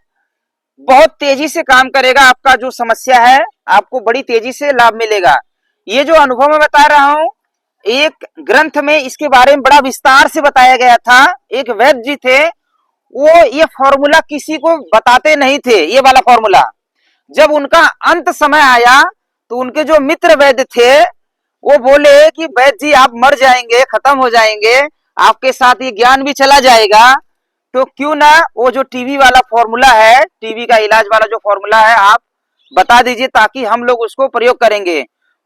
बहुत तेजी से काम करेगा, आपका जो समस्या है आपको बड़ी तेजी से लाभ मिलेगा। ये जो अनुभव मैं बता रहा हूं, एक ग्रंथ में इसके बारे में बड़ा विस्तार से बताया गया था। एक वैद्य जी थे, वो ये फॉर्मूला किसी को बताते नहीं थे, ये वाला फॉर्मूला। जब उनका अंत समय आया तो उनके जो मित्र वैद्य थे वो बोले कि वैद्य जी आप मर जाएंगे, खत्म हो जाएंगे, आपके साथ ये ज्ञान भी चला जाएगा, तो क्यों ना वो जो टीबी वाला फॉर्मूला है, टीबी का इलाज वाला जो फॉर्मूला है आप बता दीजिए ताकि हम लोग उसको प्रयोग करेंगे।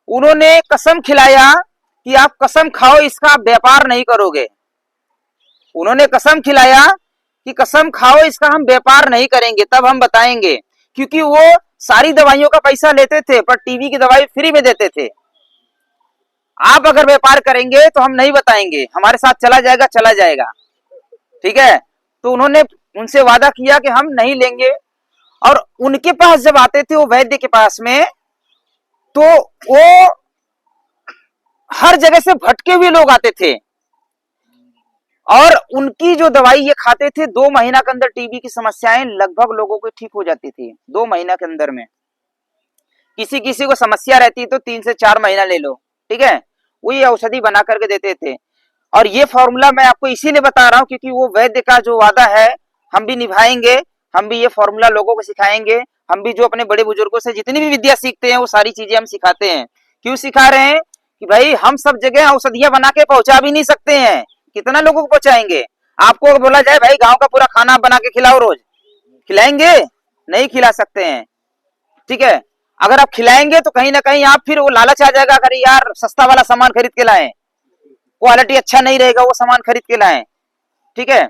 उन्होंने कसम खिलाया कि आप कसम खाओ इसका आप व्यापार नहीं करोगे। उन्होंने कसम खिलाया कि कसम खाओ इसका हम व्यापार नहीं करेंगे, तब हम बताएंगे, क्योंकि वो सारी दवाइयों का पैसा लेते थे पर टीबी की दवाई फ्री में देते थे। आप अगर व्यापार करेंगे तो हम नहीं बताएंगे, हमारे साथ चला जाएगा चला जाएगा। ठीक है, तो उन्होंने उनसे वादा किया कि हम नहीं लेंगे। और उनके पास जब आते थे वो वैद्य के पास में, तो वो हर जगह से भटके हुए लोग आते थे और उनकी जो दवाई ये खाते थे, 2 महीना के अंदर टीबी की समस्याएं लगभग लोगों को ठीक हो जाती थी। 2 महीना के अंदर में किसी किसी को समस्या रहती तो 3 से 4 महीना ले लो। ठीक है, वही औषधि बना करके देते थे। और ये फॉर्मूला मैं आपको इसीलिए बता रहा हूं क्योंकि वो वैद्य का जो वादा है हम भी निभाएंगे, हम भी ये फॉर्मूला लोगों को सिखाएंगे। हम भी जो अपने बड़े बुजुर्गों से जितनी भी विद्या सीखते हैं वो सारी चीजें हम सिखाते हैं। क्यों सिखा रहे हैं कि भाई हम सब जगह औषधियां बना के पहुंचा भी नहीं सकते हैं, कितना लोगों को पहुंचाएंगे। आपको बोला जाए भाई गांव का पूरा खाना बना के खिलाओ, रोज खिलाएंगे? नहीं खिला सकते हैं। ठीक है, अगर आप खिलाएंगे तो कहीं ना कहीं आप फिर वो लालच आ जाएगा, अगर यार सस्ता वाला सामान खरीद के लाएं, क्वालिटी अच्छा नहीं रहेगा वो सामान खरीद के लाएं। ठीक है,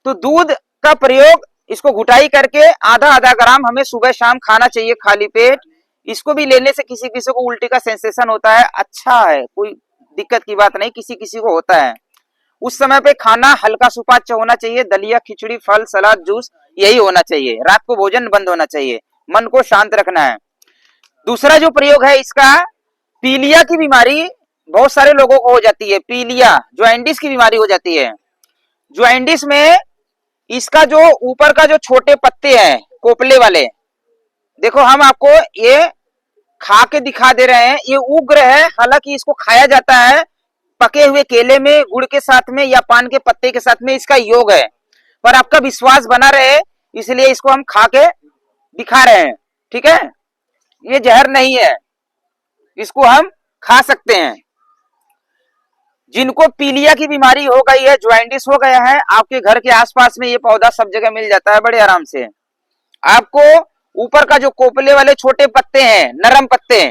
तो दूध का प्रयोग, इसको घुटाई करके आधा आधा ग्राम हमें सुबह शाम खाना चाहिए खाली पेट। इसको भी लेने से किसी किसी को उल्टी का सेंसेशन होता है, अच्छा है, कोई दिक्कत की बात नहीं, किसी किसी को होता है। उस समय पे खाना हल्का सुपाच्य होना चाहिए, दलिया खिचड़ी फल सलाद जूस यही होना चाहिए। रात को भोजन बंद होना चाहिए, मन को शांत रखना है। दूसरा जो प्रयोग है इसका, पीलिया की बीमारी बहुत सारे लोगों को हो जाती है। पीलिया ज्वाइंटिस की बीमारी हो जाती है। ज्वाइंटिस में इसका जो ऊपर का जो छोटे पत्ते हैं कोपले वाले, देखो हम आपको ये खा के दिखा दे रहे हैं, ये उग्र है, हालांकि इसको खाया जाता है पके हुए केले में गुड़ के साथ में या पान के पत्ते के साथ में, इसका योग है। पर आपका विश्वास बना रहे इसलिए इसको हम खा के दिखा रहे हैं। ठीक है, ये जहर नहीं है, इसको हम खा सकते हैं। जिनको पीलिया की बीमारी हो गई है, ज्वाइंटिस हो गया है, आपके घर के आसपास में ये पौधा सब जगह मिल जाता है बड़े आराम से। आपको ऊपर का जो कोपले वाले छोटे पत्ते हैं, नरम पत्ते,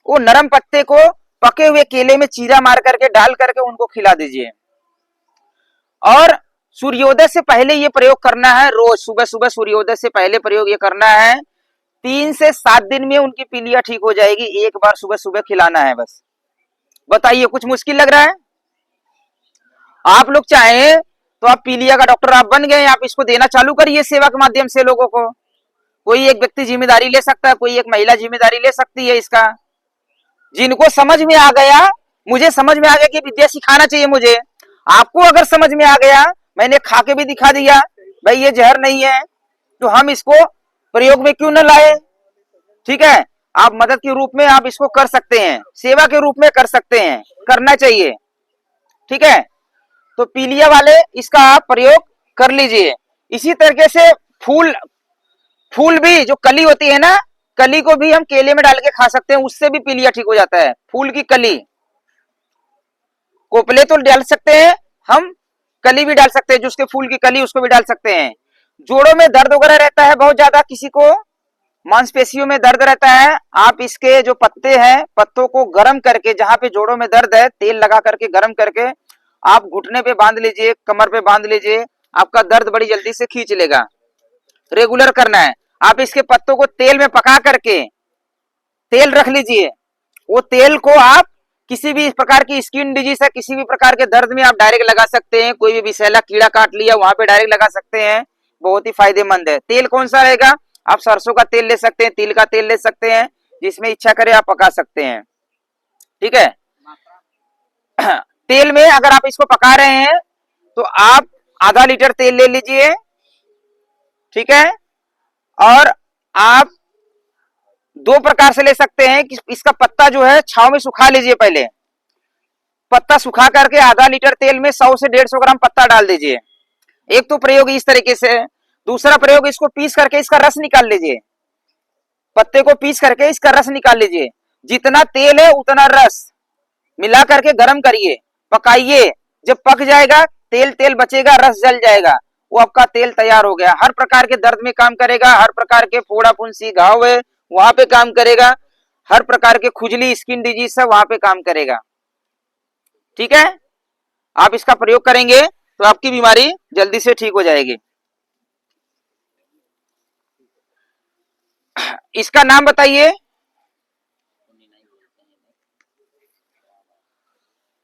वो नरम पत्ते को पके हुए केले में चीरा मार करके डाल करके उनको खिला दीजिए। और सूर्योदय से पहले ये प्रयोग करना है, रोज सुबह सुबह सूर्योदय से पहले प्रयोग ये करना है। 3 से 7 दिन में उनकी पीलिया ठीक हो जाएगी, एक बार सुबह सुबह खिलाना है बस। बताइए कुछ मुश्किल लग रहा है? आप लोग चाहें तो आप पीलिया का डॉक्टर आप बन गए, आप इसको देना चालू करिए सेवा के माध्यम से लोगों को। कोई एक व्यक्ति जिम्मेदारी ले सकता है, कोई एक महिला जिम्मेदारी ले सकती है इसका। जिनको समझ में आ गया, मुझे समझ में आ गया कि विद्या सिखाना चाहिए मुझे, आपको अगर समझ में आ गया, मैंने खा के भी दिखा दिया भाई ये जहर नहीं है, तो हम इसको प्रयोग में क्यों न लाए। ठीक है, आप मदद के रूप में आप इसको कर सकते हैं, सेवा के रूप में कर सकते हैं, करना चाहिए। ठीक है, तो पीलिया वाले इसका आप प्रयोग कर लीजिए। इसी तरीके से फूल भी जो कली होती है ना, कली को भी हम केले में डाल के खा सकते हैं, उससे भी पीलिया ठीक हो जाता है। फूल की कली, कोपले तो डाल सकते हैं हम, कली भी डाल सकते हैं, जो उसके फूल की कली उसको भी डाल सकते हैं। जोड़ों में दर्द वगैरह रहता है बहुत ज्यादा, किसी को मांसपेशियों में दर्द रहता है, आप इसके जो पत्ते हैं, पत्तों को गर्म करके, जहां पे जोड़ों में दर्द है तेल लगा करके गर्म करके आप घुटने पे बांध लीजिए, कमर पे बांध लीजिए, आपका दर्द बड़ी जल्दी से खींच लेगा। रेगुलर करना है। आप इसके पत्तों को तेल में पका करके तेल रख लीजिए। वो तेल को आप किसी भी प्रकार की स्किन डिजीज है, किसी भी प्रकार के दर्द में आप डायरेक्ट लगा सकते हैं। कोई भी विषैला कीड़ा काट लिया वहां पे डायरेक्ट लगा सकते हैं, बहुत ही फायदेमंद है। तेल कौन सा रहेगा? आप सरसों का तेल ले सकते हैं, तिल का तेल ले सकते हैं, जिसमें इच्छा करे आप पका सकते हैं। ठीक है। तेल में अगर आप इसको पका रहे हैं तो आप आधा लीटर तेल ले लीजिए। ठीक है। और आप दो प्रकार से ले सकते हैं कि इसका पत्ता जो है छांव में सुखा लीजिए। पहले पत्ता सुखा करके आधा लीटर तेल में 100 से 150 ग्राम पत्ता डाल दीजिए। एक तो प्रयोग इस तरीके से। दूसरा प्रयोग इसको पीस करके इसका रस निकाल लीजिए। पत्ते को पीस करके इसका रस निकाल लीजिए। जितना तेल है उतना रस मिला करके गर्म करिए, पकाइए। जब पक जाएगा तेल तेल बचेगा, रस जल जाएगा, वो आपका तेल तैयार हो गया। हर प्रकार के दर्द में काम करेगा, हर प्रकार के फोड़ा फुंसी घाव है वहां पे काम करेगा, हर प्रकार के खुजली स्किन डिजीज है वहां पे काम करेगा। ठीक है। आप इसका प्रयोग करेंगे तो आपकी बीमारी जल्दी से ठीक हो जाएगी। इसका नाम बताइए।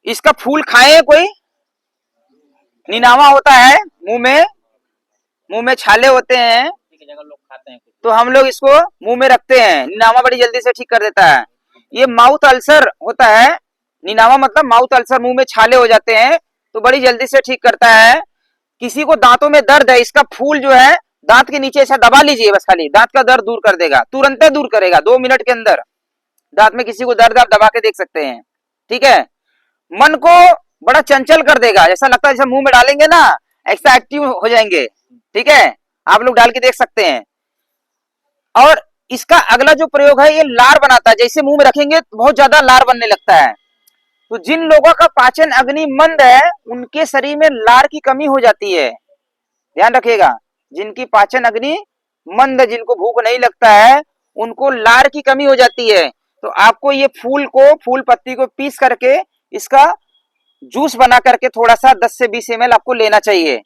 इसका फूल खाए कोई? निनावा होता है, मुंह में छाले होते हैं, लोग खाते हैं तो हम लोग इसको मुंह में रखते हैं। निनावा बड़ी जल्दी से ठीक कर देता है। ये माउथ अल्सर होता है। निनावा मतलब माउथ अल्सर, मुंह में छाले हो जाते हैं तो बड़ी जल्दी से ठीक करता है। किसी को दांतों में दर्द है, इसका फूल जो है दांत के नीचे ऐसा दबा लीजिए, बस खाली दांत का दर्द दूर कर देगा, तुरंत दूर करेगा 2 मिनट के अंदर। दांत में किसी को दर्द आप दबा के देख सकते हैं। ठीक है। मन को बड़ा चंचल कर देगा, जैसा लगता है जैसे मुंह में डालेंगे ना ऐसा एक्टिव हो जाएंगे। ठीक है। आप लोग डाल के देख सकते हैं। और इसका अगला जो प्रयोग है ये लार बनाता है। जैसे मुंह में रखेंगे तो बहुत ज्यादा लार बनने लगता है। तो जिन लोगों का पाचन अग्नि मंद है उनके शरीर में लार की कमी हो जाती है। ध्यान रखिएगा, जिनकी पाचन अग्नि मंद है, जिनको भूख नहीं लगता है, उनको लार की कमी हो जाती है। तो आपको ये फूल पत्ती को पीस करके इसका जूस बना करके थोड़ा सा 10 से 20 ml आपको लेना चाहिए।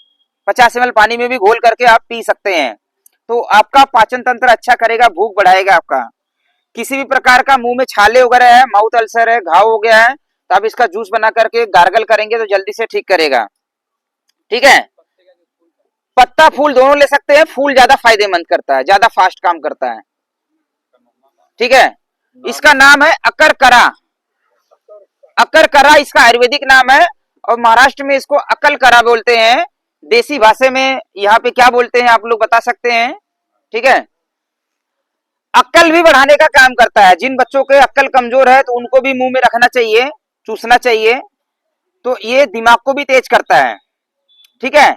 50 ml पानी में भी घोल करके आप पी सकते हैं। तो आपका पाचन तंत्र अच्छा करेगा, भूख बढ़ाएगा आपका। किसी भी प्रकार का मुंह में छाले वगैरह है, माउथ अल्सर है, घाव हो गया है, तो आप इसका जूस बना करके गार्गल करेंगे तो जल्दी से ठीक करेगा। ठीक है। पत्ता फूल दोनों ले सकते हैं। फूल ज्यादा फायदेमंद करता है, ज्यादा फास्ट काम करता है। ठीक है। इसका नाम है अकरकरा। अकरकरा इसका आयुर्वेदिक नाम है और महाराष्ट्र में इसको अकलकरा बोलते हैं। देसी भाषा में यहाँ पे क्या बोलते हैं आप लोग बता सकते हैं। ठीक है। अक्ल भी बढ़ाने का काम करता है। जिन बच्चों के अक्ल कमजोर है तो उनको भी मुंह में रखना चाहिए, चूसना चाहिए, तो ये दिमाग को भी तेज करता है। ठीक है।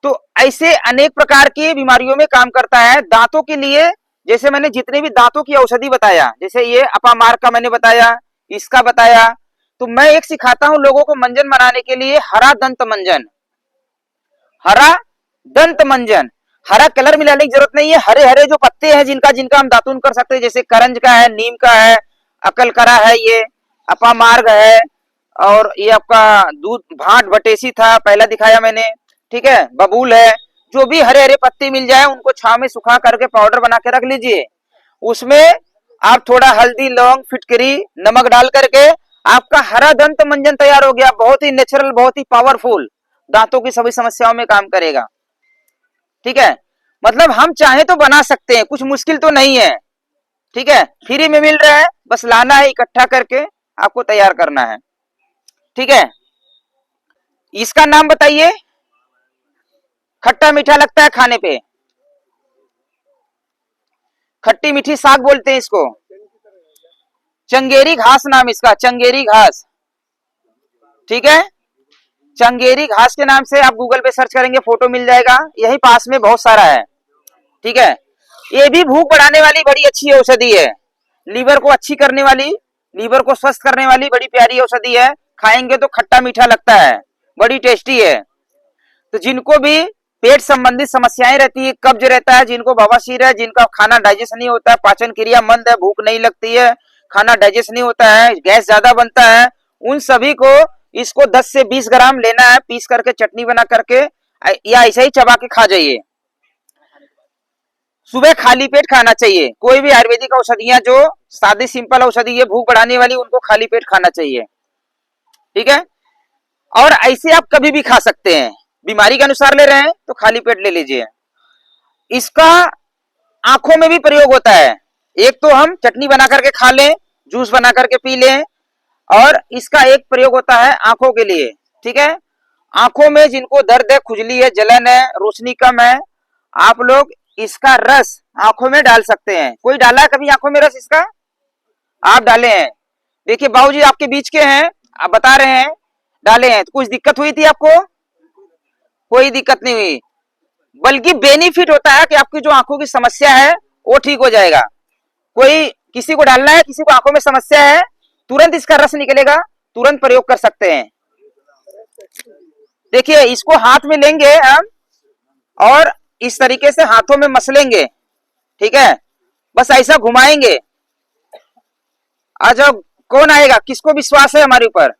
तो ऐसे अनेक प्रकार की बीमारियों में काम करता है। दांतों के लिए जैसे मैंने जितने भी दांतों की औषधि बताया, जैसे ये अपामार्ग का मैंने बताया, इसका बताया, तो मैं एक सिखाता हूं लोगों को मंजन बनाने के लिए, हरा दंत मंजन। हरा दंत मंजन, हरा कलर मिलाने की जरूरत नहीं है। हरे हरे जो पत्ते हैं जिनका हम दातुन कर सकते हैं, जैसे करंज का है, नीम का है, अकलकरा है, ये अपामार्ग है, और ये आपका दूध भाट बटेसी था पहला दिखाया मैंने। ठीक है। बबूल है। जो भी हरे हरे पत्ते मिल जाए उनको छाव में सुखा करके पाउडर बना के रख लीजिए। उसमें आप थोड़ा हल्दी, लौंग, फिटकरी, नमक डाल करके आपका हरा दंत मंजन तैयार हो गया। बहुत ही नेचुरल, बहुत ही पावरफुल, दांतों की सभी समस्याओं में काम करेगा। ठीक है। मतलब हम चाहे तो बना सकते हैं, कुछ मुश्किल तो नहीं है। ठीक है। फ्री में मिल रहा है, बस लाना है, इकट्ठा करके आपको तैयार करना है। ठीक है। इसका नाम बताइए। खट्टा मीठा लगता है खाने पे, खट्टी मीठी साग बोलते हैं इसको। चंगेरी घास नाम इसका, चंगेरी घास। ठीक है। चंगेरी घास के नाम से आप गूगल पे सर्च करेंगे, फोटो मिल जाएगा, यही पास में बहुत सारा है। ठीक है। ये भी भूख बढ़ाने वाली बड़ी अच्छी औषधि है। लीवर को अच्छी करने वाली, लीवर को स्वस्थ करने वाली बड़ी प्यारी औषधि है। खाएंगे तो खट्टा मीठा लगता है, बड़ी टेस्टी है। तो जिनको भी पेट संबंधित समस्याएं रहती है, कब्ज रहता है, जिनको बवासीर है, जिनका खाना डाइजेस्ट नहीं होता है, पाचन क्रिया मंद है, भूख नहीं लगती है, खाना डाइजेस्ट नहीं होता है, गैस ज्यादा बनता है, उन सभी को इसको 10 से 20 ग्राम लेना है, पीस करके चटनी बना करके या ऐसे ही चबा के खा जाइए। सुबह खाली पेट खाना चाहिए। कोई भी आयुर्वेदिक औषधियां जो सादी सिंपल औषधि है भूख बढ़ाने वाली, उनको खाली पेट खाना चाहिए। ठीक है, और ऐसे आप कभी भी खा सकते हैं, बीमारी के अनुसार ले रहे हैं तो खाली पेट ले लीजिए। इसका आंखों में भी प्रयोग होता है। एक तो हम चटनी बना करके खा लें, जूस बना करके पी लें, और इसका एक प्रयोग होता है आंखों के लिए। ठीक है, आंखों में जिनको दर्द है, खुजली है, जलन है, रोशनी कम है, आप लोग इसका रस आंखों में डाल सकते हैं। कोई डाला है कभी आंखों में रस इसका? आप डाले हैं? देखिए बाबूजी आपके बीच के हैं, आप बता रहे हैं डाले हैं, तो कुछ दिक्कत हुई थी आपको? कोई दिक्कत नहीं हुई, बल्कि बेनिफिट होता है कि आपकी जो आंखों की समस्या है वो ठीक हो जाएगा। कोई किसी को डालना है, किसी को आंखों में समस्या है, तुरंत इसका रस निकलेगा, तुरंत प्रयोग कर सकते हैं। देखिए इसको हाथ में लेंगे हम और इस तरीके से हाथों में मसलेंगे। ठीक है, बस ऐसा घुमाएंगे। आज कौन आएगा? किसको विश्वास है हमारे ऊपर?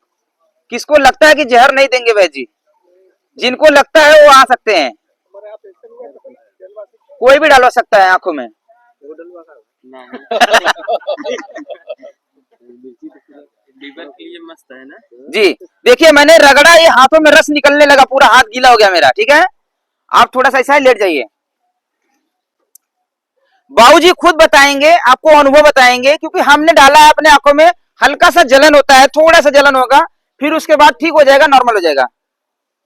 किसको लगता है कि जहर नहीं देंगे वैद्य जी? जिनको लगता है वो आ सकते हैं, कोई भी डालवा सकता है आंखों में। लीवर के लिए मस्त है ना। जी देखिए मैंने रगड़ा, ये हाथों में रस निकलने लगा, पूरा हाथ गीला हो गया मेरा। ठीक है, आप थोड़ा सा ऐसा लेट जाइए। बाबूजी खुद बताएंगे, आपको अनुभव बताएंगे, क्योंकि हमने डाला है अपने आंखों में। हल्का सा जलन होता है, थोड़ा सा जलन होगा, फिर उसके बाद ठीक हो जाएगा, नॉर्मल हो जाएगा।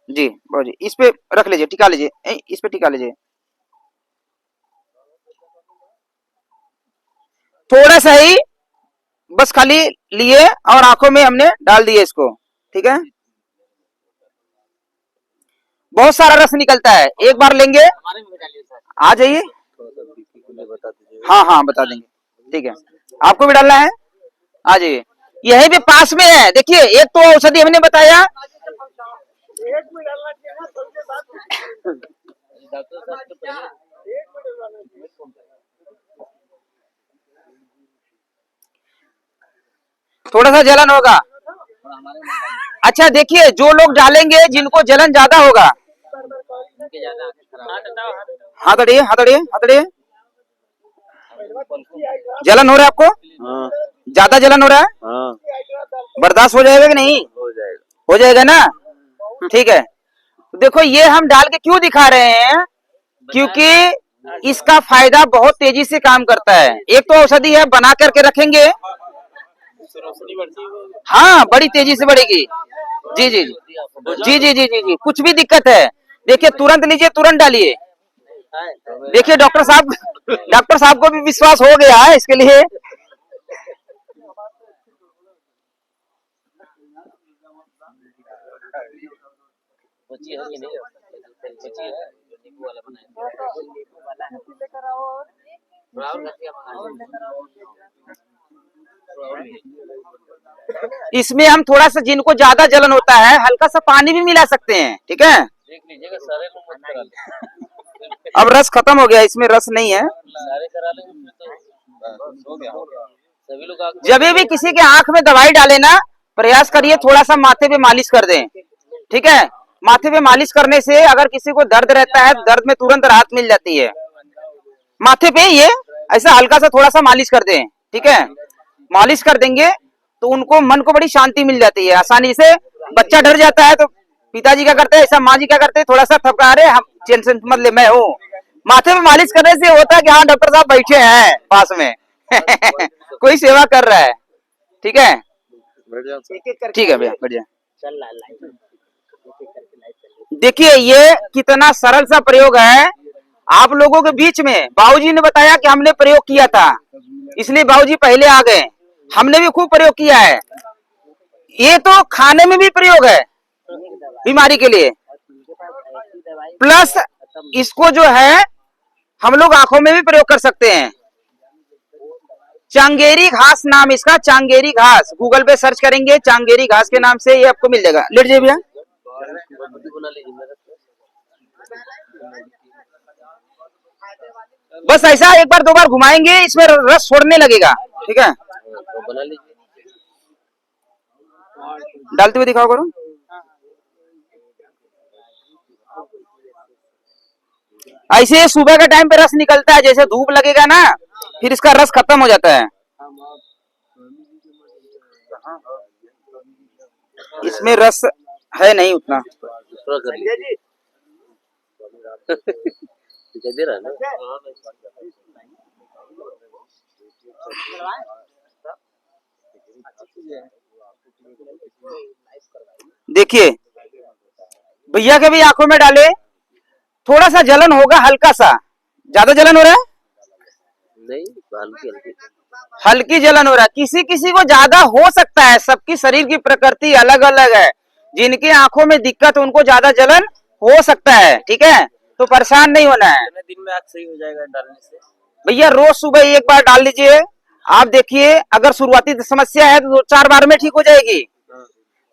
जी बाबूजी इस पे रख लीजिए, टिका लीजिए, इस पे टिका लीजिए, थोड़ा सा ही बस खाली लिए और आंखों में हमने डाल दिए इसको। ठीक है, बहुत सारा रस निकलता है, एक बार लेंगे। आ जाइए, हाँ हाँ बता देंगे। ठीक है, आपको भी डालना है, आ जाइए, यही भी पास में है। देखिए एक तो औषधि हमने बताया, थोड़ा सा जलन होगा। अच्छा देखिए जो लोग डालेंगे जिनको जलन ज्यादा होगा, हाथ अड़िए, हाथ अड़िए, हाथ अड़िए। जलन हो रहा है आपको? हाँ ज्यादा जलन हो रहा है? हाँ बर्दाश्त हो जाएगा कि नहीं? हो जाएगा। हो जाएगा ना? ठीक है, तो देखो ये हम डाल के क्यों दिखा रहे हैं, क्योंकि इसका फायदा बहुत तेजी से काम करता है। एक तो औषधि है, बना करके रखेंगे, हाँ बड़ी तेजी से बढ़ेगी। जी जी जी जी जी जी जी, कुछ भी दिक्कत है देखिए तुरंत लीजिए, तुरंत डालिए। देखिए डॉक्टर साहब को भी विश्वास हो गया है इसके लिए। इसमें हम थोड़ा सा, जिनको ज्यादा जलन होता है, हल्का सा पानी भी मिला सकते हैं। ठीक है, देख लीजिएगा, सारे लोग मत करा लें। अब रस खत्म हो गया, इसमें रस नहीं है। सारे करा लेंगे फिर तो बस हो गया। सभी लोग आगे जब भी किसी के आंख में दवाई डाले ना, प्रयास करिए थोड़ा सा माथे पे मालिश कर दें। ठीक है, माथे पे मालिश करने से अगर किसी को दर्द रहता है, दर्द में तुरंत राहत मिल जाती है। माथे पे ये ऐसा हल्का सा थोड़ा सा मालिश कर दें। ठीक है, मालिश कर देंगे तो उनको मन को बड़ी शांति मिल जाती है आसानी से। बच्चा डर जाता है तो पिताजी क्या करते हैं, ऐसा माँ जी क्या करते हैं, थोड़ा सा थपका, अरे हम टेंशन मत ले, मैं हूँ। माथे में मालिश करने से होता है कि हाँ डॉक्टर साहब बैठे हैं पास में कोई सेवा कर रहा है। ठीक है, ठीक है भैया, बढ़िया। देखिए ये कितना सरल सा प्रयोग है आप लोगों के बीच में। बाबूजी ने बताया कि हमने प्रयोग किया था, इसलिए बाबूजी पहले आ गए। हमने भी खूब प्रयोग किया है। ये तो खाने में भी प्रयोग है बीमारी के लिए, प्लस इसको जो है हम लोग आंखों में भी प्रयोग कर सकते हैं। चांगेरी घास नाम इसका, चांगेरी घास, गूगल पे सर्च करेंगे चांगेरी घास के नाम से, ये आपको मिल जाएगा। लेट जाइए भैया, बस ऐसा एक बार दो बार घुमाएंगे, इसमें रस छोड़ने लगेगा। ठीक है, बना लीजिए। डालते हुए दिखाओ करो। ऐसे सुबह के टाइम पे रस निकलता है, जैसे धूप लगेगा ना फिर इसका रस खत्म हो जाता है। इसमें रस है नहीं उतना। थोड़ा कर लीजिए। दिखाई दे रहा है ना? देखिए भैया के भी आंखों में डाले, थोड़ा सा जलन होगा, हल्का सा। ज्यादा जलन हो रहा है? नहीं, हल्की हल्की। हल्की जलन हो रहा है। किसी किसी को ज्यादा हो सकता है, सबकी शरीर की प्रकृति अलग अलग है। जिनकी आंखों में दिक्कत उनको ज्यादा जलन हो सकता है, ठीक है, तो परेशान नहीं होना है। दिन में आँख सही हो जाएगा डालने से? भैया रोज सुबह एक बार डाल लीजिए। आप देखिए अगर शुरुआती समस्या है तो 2-4 बार में ठीक हो जाएगी।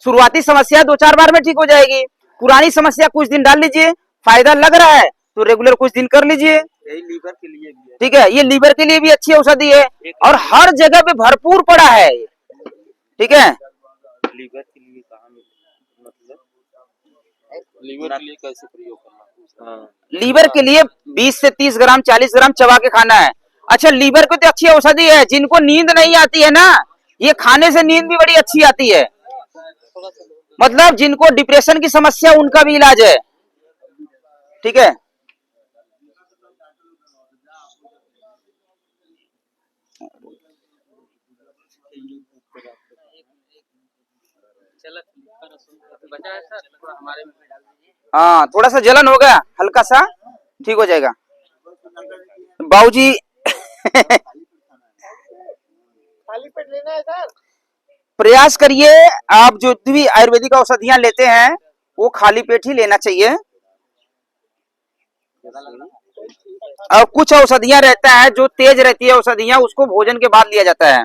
शुरुआती समस्या 2-4 बार में ठीक हो जाएगी। पुरानी समस्या कुछ दिन डाल लीजिए, फायदा लग रहा है तो रेगुलर कुछ दिन कर लीजिए। यही लीवर के लिए भी है। ठीक है, ये लीवर के लिए भी अच्छी औषधि है और हर जगह पे भरपूर पड़ा है। ठीक है, लीवर के लिए कहाँ मतलब लीवर के लिए कैसे प्रयोग करना? हाँ। लीवर के लिए 20 से 30 ग्राम 40 ग्राम चबा के खाना है। अच्छा, लीवर को तो अच्छी औषधि है। जिनको नींद नहीं आती है ना, ये खाने से नींद भी बड़ी अच्छी आती है। मतलब जिनको डिप्रेशन की समस्या उनका भी इलाज है। ठीक है, हाँ थोड़ा सा जलन हो गया, हल्का सा, ठीक हो जाएगा। बाबूजी प्रयास करिए, आप जो भी आयुर्वेदिक औषधियां लेते हैं वो खाली पेट ही लेना चाहिए। और कुछ औषधियां रहता है जो तेज रहती है औषधियां, उसको भोजन के बाद लिया जाता है।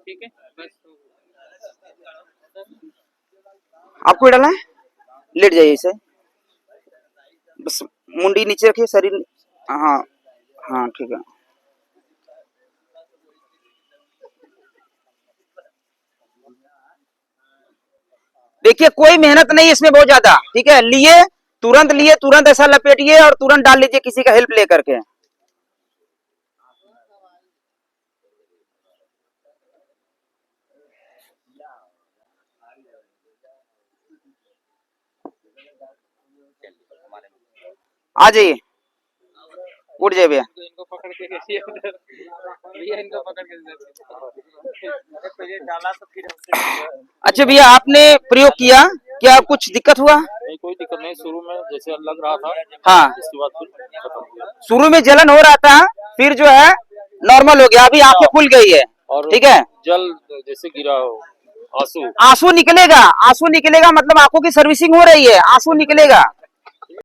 ठीक है, आपको डालना है, लेट जाइए इसे, बस मुंडी नीचे रखिए, शरीर, हाँ हाँ ठीक है। देखिए कोई मेहनत नहीं इसमें बहुत ज्यादा। ठीक है, लिए तुरंत ऐसा लपेटिए और तुरंत डाल लीजिए किसी का हेल्प लेकर के। आ जाइए, उठ जाइए भैया। इनको पकड़ के भैया इनको पकड़ के डाला तो फिर अच्छा भैया, आपने प्रयोग किया, क्या कुछ दिक्कत हुआ? नहीं, कोई दिक्कत नहीं। शुरू में जैसे लग रहा था, हाँ, इसके बाद फिर खत्म हो गया। शुरू में जलन हो रहा था, फिर जो है नॉर्मल हो गया, अभी आंखें खुल गई है। और ठीक है, जल जैसे गिरा हो, आंसू आंसू निकलेगा, आंसू निकलेगा मतलब आंखों की सर्विसिंग हो रही है, आंसू निकलेगा।